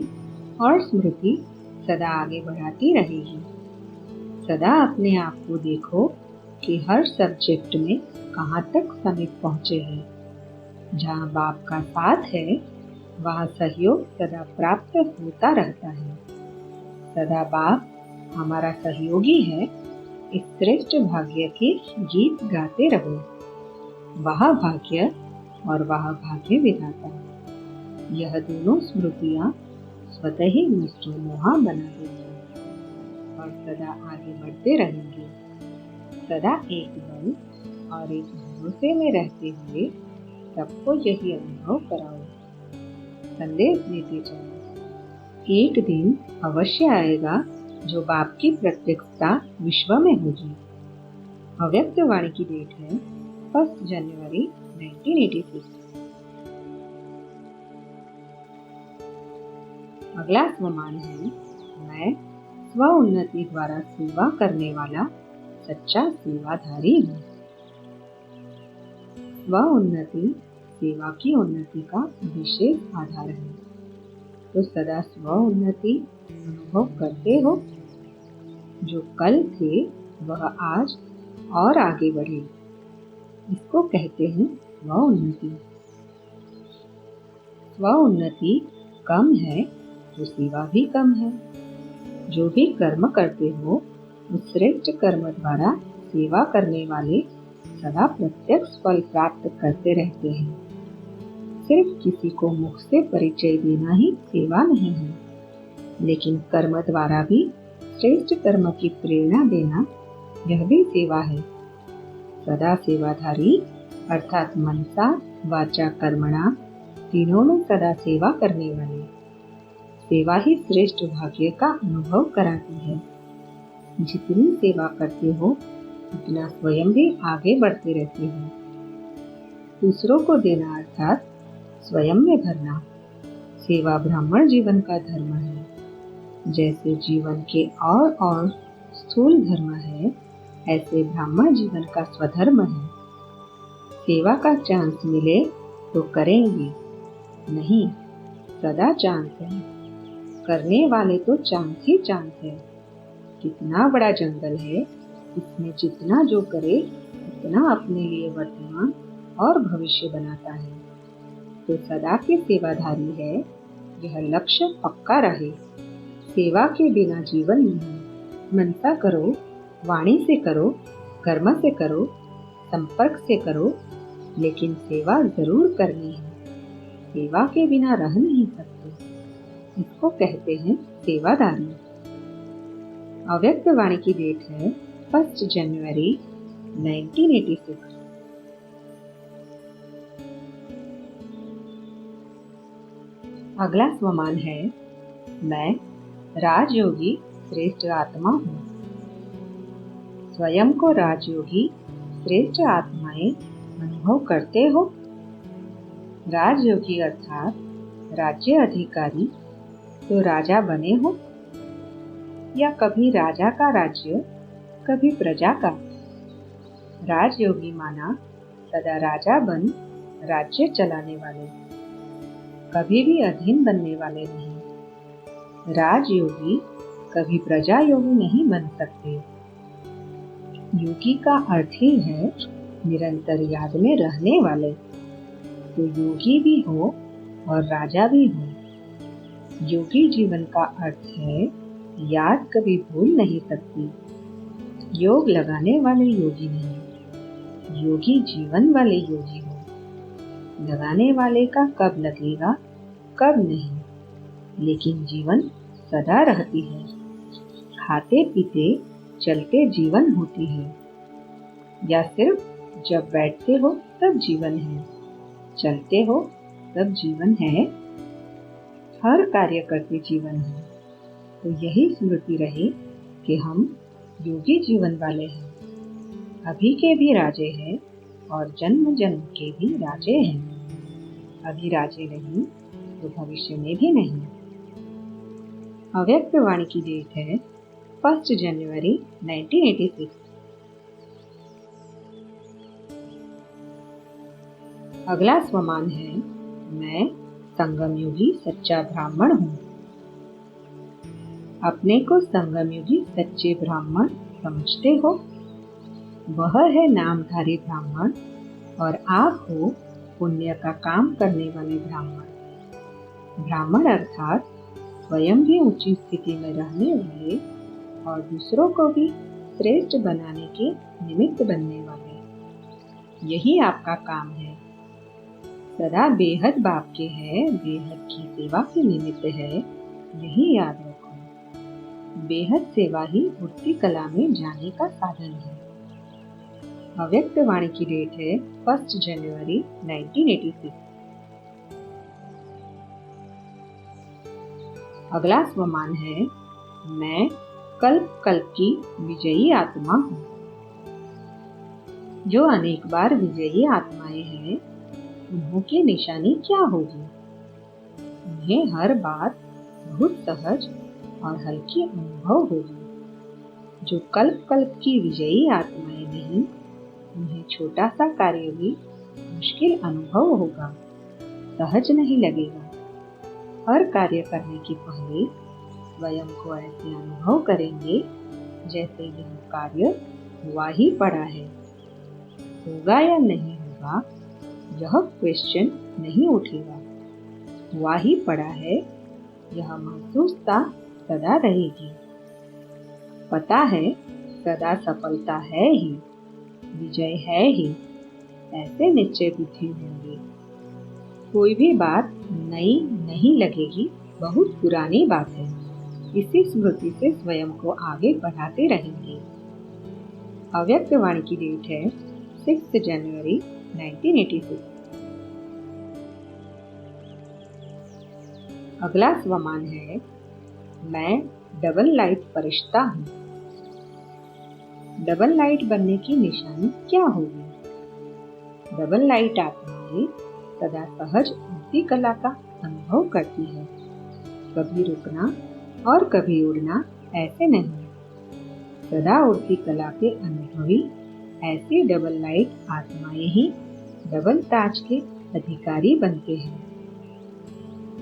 और स्मृति सदा आगे बढ़ाती रहेगी। सदा अपने आप को देखो कि हर सब्जेक्ट में कहाँ तक समीप पहुँचे हैं। जहाँ बाप का साथ है वहाँ सहयोग सदा प्राप्त होता रहता है। सदा बाप हमारा सहयोगी है। इस श्रेष्ठ भाग्य के गीत गाते रहो। वह भाग्य और वह भाग्य विधाता। यह दोनों स्मृतियाँ स्वतः ही मुझको मोहा बना देंगी और सदा आगे बढ़ते रहेंगे। सदा एक बल और एक भरोसे में रहते हुए सबको यही अनुभव कराओ। संदेश देते चलो। एक दिन अवश्य आएगा जो बाप की प्रत्यक्षता विश्व में होगी। अव्यक्त वाणी की डेट है 1 जनवरी 1986। अगला स्वमान है मैं स्व उन्नति द्वारा सेवा करने वाला सच्चा सेवाधारी हूँ। स्व उन्नति सेवा की उन्नति का विशेष आधार है। तो सदा स्व उन्नति अनुभव करते हो। जो कल थे वह आज और आगे बढ़े, इसको कहते हैं स्व उन्नति। स्व उन्नति कम है तो सेवा भी कम है। जो भी कर्म करते हो उस श्रेष्ठ कर्म द्वारा सेवा करने वाले सदा प्रत्यक्ष फल प्राप्त करते रहते हैं। सिर्फ किसी को मुख से परिचय देना ही सेवा नहीं है, लेकिन कर्म द्वारा भी श्रेष्ठ कर्म की प्रेरणा देना यह भी सेवा है। सदा सेवाधारी अर्थात मनसा वाचा कर्मणा तीनों में सदा सेवा करने वाले। सेवा ही श्रेष्ठ भाग्य का अनुभव कराती है। जितनी सेवा करते हो उतना स्वयं भी आगे बढ़ते रहते हो। दूसरों को देना अर्थात स्वयं में भरना। सेवा ब्राह्मण जीवन का धर्म है। जैसे जीवन के और स्थूल धर्म है, ऐसे ब्राह्मण जीवन का स्वधर्म है। सेवा का चांस मिले तो करेंगे, नहीं सदा चांस है। करने वाले तो चांस ही चांस है। कितना बड़ा जंगल है, इसमें जितना जो करे उतना अपने लिए वर्तमान और भविष्य बनाता है। तो सदा के सेवाधारी है, यह लक्ष्य पक्का रहे। सेवा के बिना जीवन नहीं। मनसा करो, वाणी से करो, कर्म से करो, संपर्क से करो, लेकिन सेवा जरूर करनी है। सेवा के बिना रह नहीं सकते। इसको कहते हैं सेवादारी। अव्यक्त वाणी की डेट है 1 जनवरी 1986। अगला स्वमान है मैं राजयोगी श्रेष्ठ आत्मा हूँ। स्वयं को राजयोगी श्रेष्ठ आत्माएं अनुभव करते हो। राजयोगी अर्थात राज्य अधिकारी, तो राजा बने हो, या कभी राजा का राज्य कभी प्रजा का। राजयोगी माना सदा राजा बन राज्य चलाने वाले, कभी भी अधीन बनने वाले नहीं। राजयोगी कभी प्रजा योगी नहीं बन सकते। योगी का अर्थ ही है निरंतर याद में रहने वाले। तो योगी भी हो और राजा भी हो। योगी जीवन का अर्थ है याद कभी भूल नहीं सकती। योग लगाने वाले योगी नहीं, योगी जीवन वाले योगी हो। लगाने वाले का कब लगेगा कब नहीं, लेकिन जीवन सदा रहती है। खाते पीते चलते जीवन होती है, या सिर्फ जब बैठते हो तब जीवन है, चलते हो तब जीवन है, हर कार्य करते जीवन है। तो यही स्मृति रहे कि हम योगी जीवन वाले हैं। अभी के भी राजे हैं और जन्म जन्म के भी राजे हैं। अभी राजे नहीं तो भविष्य में भी नहीं। अव्यक्त वाणी की डेट है 1 जनवरी 1986। अगला स्वमान है मैं संगम योगी सच्चा ब्राह्मण हूँ। अपने को संगम योगी सच्चे ब्राह्मण समझते हो। वह है नामधारी ब्राह्मण और आप हो पुण्य का काम करने वाले ब्राह्मण। ब्राह्मण अर्थात स्वयं भी ऊंची स्थिति में रहने वाले और दूसरों को भी श्रेष्ठ बनाने के निमित्त बनने वाले। यही आपका काम है। सदा बेहद बाप के है, बेहद की सेवा के निमित्त है, यही याद रखो। बेहद सेवा ही उठती कला में जाने का साधन है। अव्यक्त वाणी की डेट है 1 जनवरी 1986। अगला स्वमान है मैं कल्प कल्प की विजयी आत्मा हूँ। जो अनेक बार विजयी आत्माएं हैं, उन्हों की निशानी क्या होगी? उन्हें हर बात बहुत सहज और हल्की अनुभव होगी। जो कल्प कल्प की विजयी आत्माएं नहीं, उन्हें छोटा सा कार्य भी मुश्किल अनुभव होगा, सहज नहीं लगेगा। हर कार्य करने के पहले स्वयं को ऐसे अनुभव करेंगे जैसे यह कार्य हुआ ही पड़ा है। होगा या नहीं होगा, यह क्वेश्चन नहीं उठेगा। हुआ ही पड़ा है, यह महसूसता सदा रहेगी। पता है सदा सफलता है ही, विजय है ही, ऐसे निश्चय बुद्धि होंगे। कोई भी बात नई नहीं लगेगी, बहुत पुरानी बात है। इसी स्मृति से स्वयं को आगे बढ़ाते रहेंगे। अव्यक्त वाणी की डेट है 6 जनवरी 1986। अगला स्वमान है मैं डबल लाइट फरिश्ता हूँ। डबल लाइट बनने की निशानी क्या होगी? डबल लाइट आत्माएं सदा सहज उड़ती कला का अनुभव करती है। कभी रुकना और कभी उड़ना ऐसे नहीं। सदा उड़ती कला के अनुभवी ऐसी डबल लाइट आत्माएं ही डबल ताज के अधिकारी बनते हैं।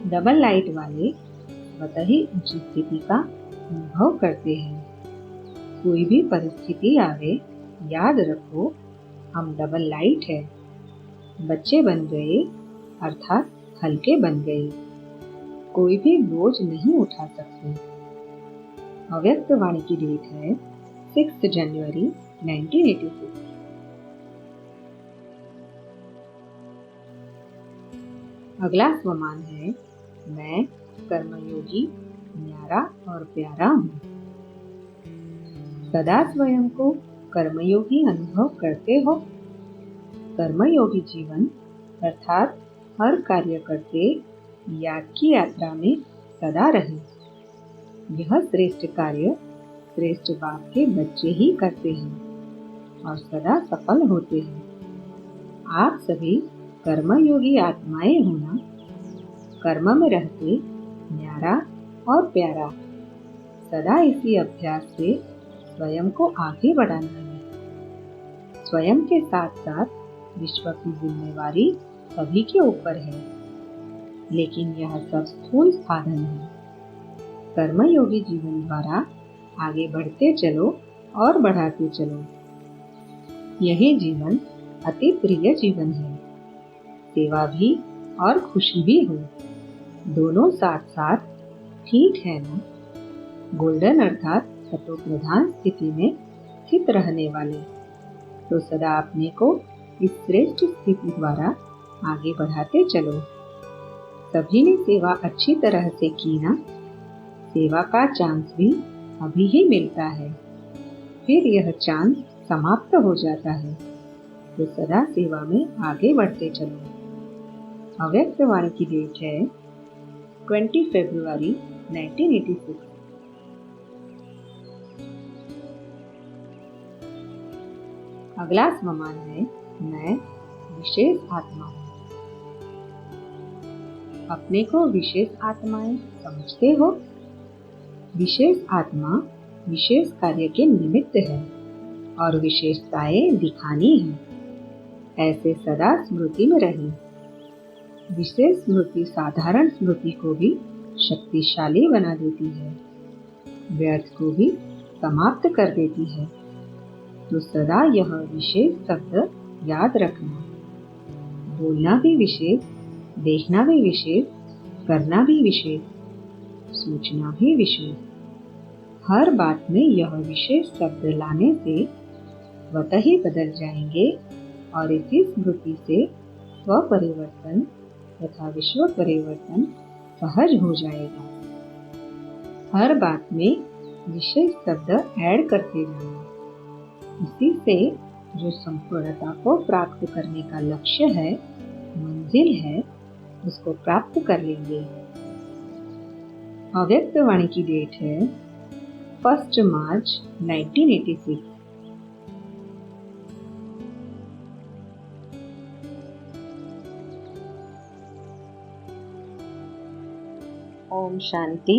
डबल लाइट वाले स्वतः ही ऊंची स्थिति का अनुभव करते हैं। कोई भी परिस्थिति आवे, याद रखो हम डबल लाइट है। बच्चे बन गए अर्थात हल्के बन गए, कोई भी बोझ नहीं उठा सकते। अव्यक्त वाणी की डेट है 6 जनवरी 1986। अगला स्वमान है मैं कर्मयोगी, न्यारा और प्यारा हूँ। सदा स्वयं को कर्मयोगी अनुभव करते हो। कर्मयोगी जीवन अर्थात हर कार्य करते याद की यात्रा में सदा रहे। यह श्रेष्ठ कार्य श्रेष्ठ बाप के बच्चे ही करते हैं और सदा सफल होते हैं। आप सभी कर्मयोगी आत्माएं होना, कर्म में रहते न्यारा और प्यारा। सदा इसी अभ्यास से स्वयं को आगे बढ़ाना है। स्वयं के साथ साथ विश्व की जिम्मेवारी सभी के ऊपर है, लेकिन यह सब स्थूल साधन है। कर्मयोगी जीवन द्वारा आगे बढ़ते चलो और बढ़ाते चलो। यही जीवन अति प्रिय जीवन है। सेवा भी और खुशी भी हो, दोनों साथ साथ ठीक है ना? गोल्डन अर्थात सतो प्रधान स्थिति में स्थित रहने वाले तो सदा अपने को इस श्रेष्ठ स्थिति द्वारा आगे बढ़ाते चलो। सभी ने सेवा अच्छी तरह से की ना? सेवा का चांस भी अभी ही मिलता है, फिर यह चांस समाप्त हो जाता है, तो सदा सेवा में आगे बढ़ते चलो। अव्यक्त वाणी की डेट है 20 फरवरी 1986। अगला स्वमान है मैं विशेष आत्मा हूँ। अपने को विशेष आत्माएं समझते हो? विशेष आत्मा विशेष कार्य के निमित्त है और विशेषताएं दिखानी है। ऐसे सदा स्मृति में रहे। विशेष स्मृति साधारण स्मृति को भी शक्तिशाली बना देती है, व्यर्थ को भी समाप्त कर देती है। तो सदा यह विशेष शब्द याद रखना। बोलना भी विशेष, देखना भी विशेष, करना भी विशेष, सोचना भी विशेष। हर बात में यह विशेष शब्द लाने से स्वतः ही बदल जाएंगे और इसी स्मृति से स्व परिवर्तन तथा विश्व परिवर्तन सहज हो जाएगा। हर बात में विशेष शब्द ऐड करते जाना। इसी से जो संपूर्णता को प्राप्त करने का लक्ष्य है, मंजिल है, उसको प्राप्त कर लेंगे। अव्यक्त वाणी की डेट है 1 मार्च 1986। ओम शांति।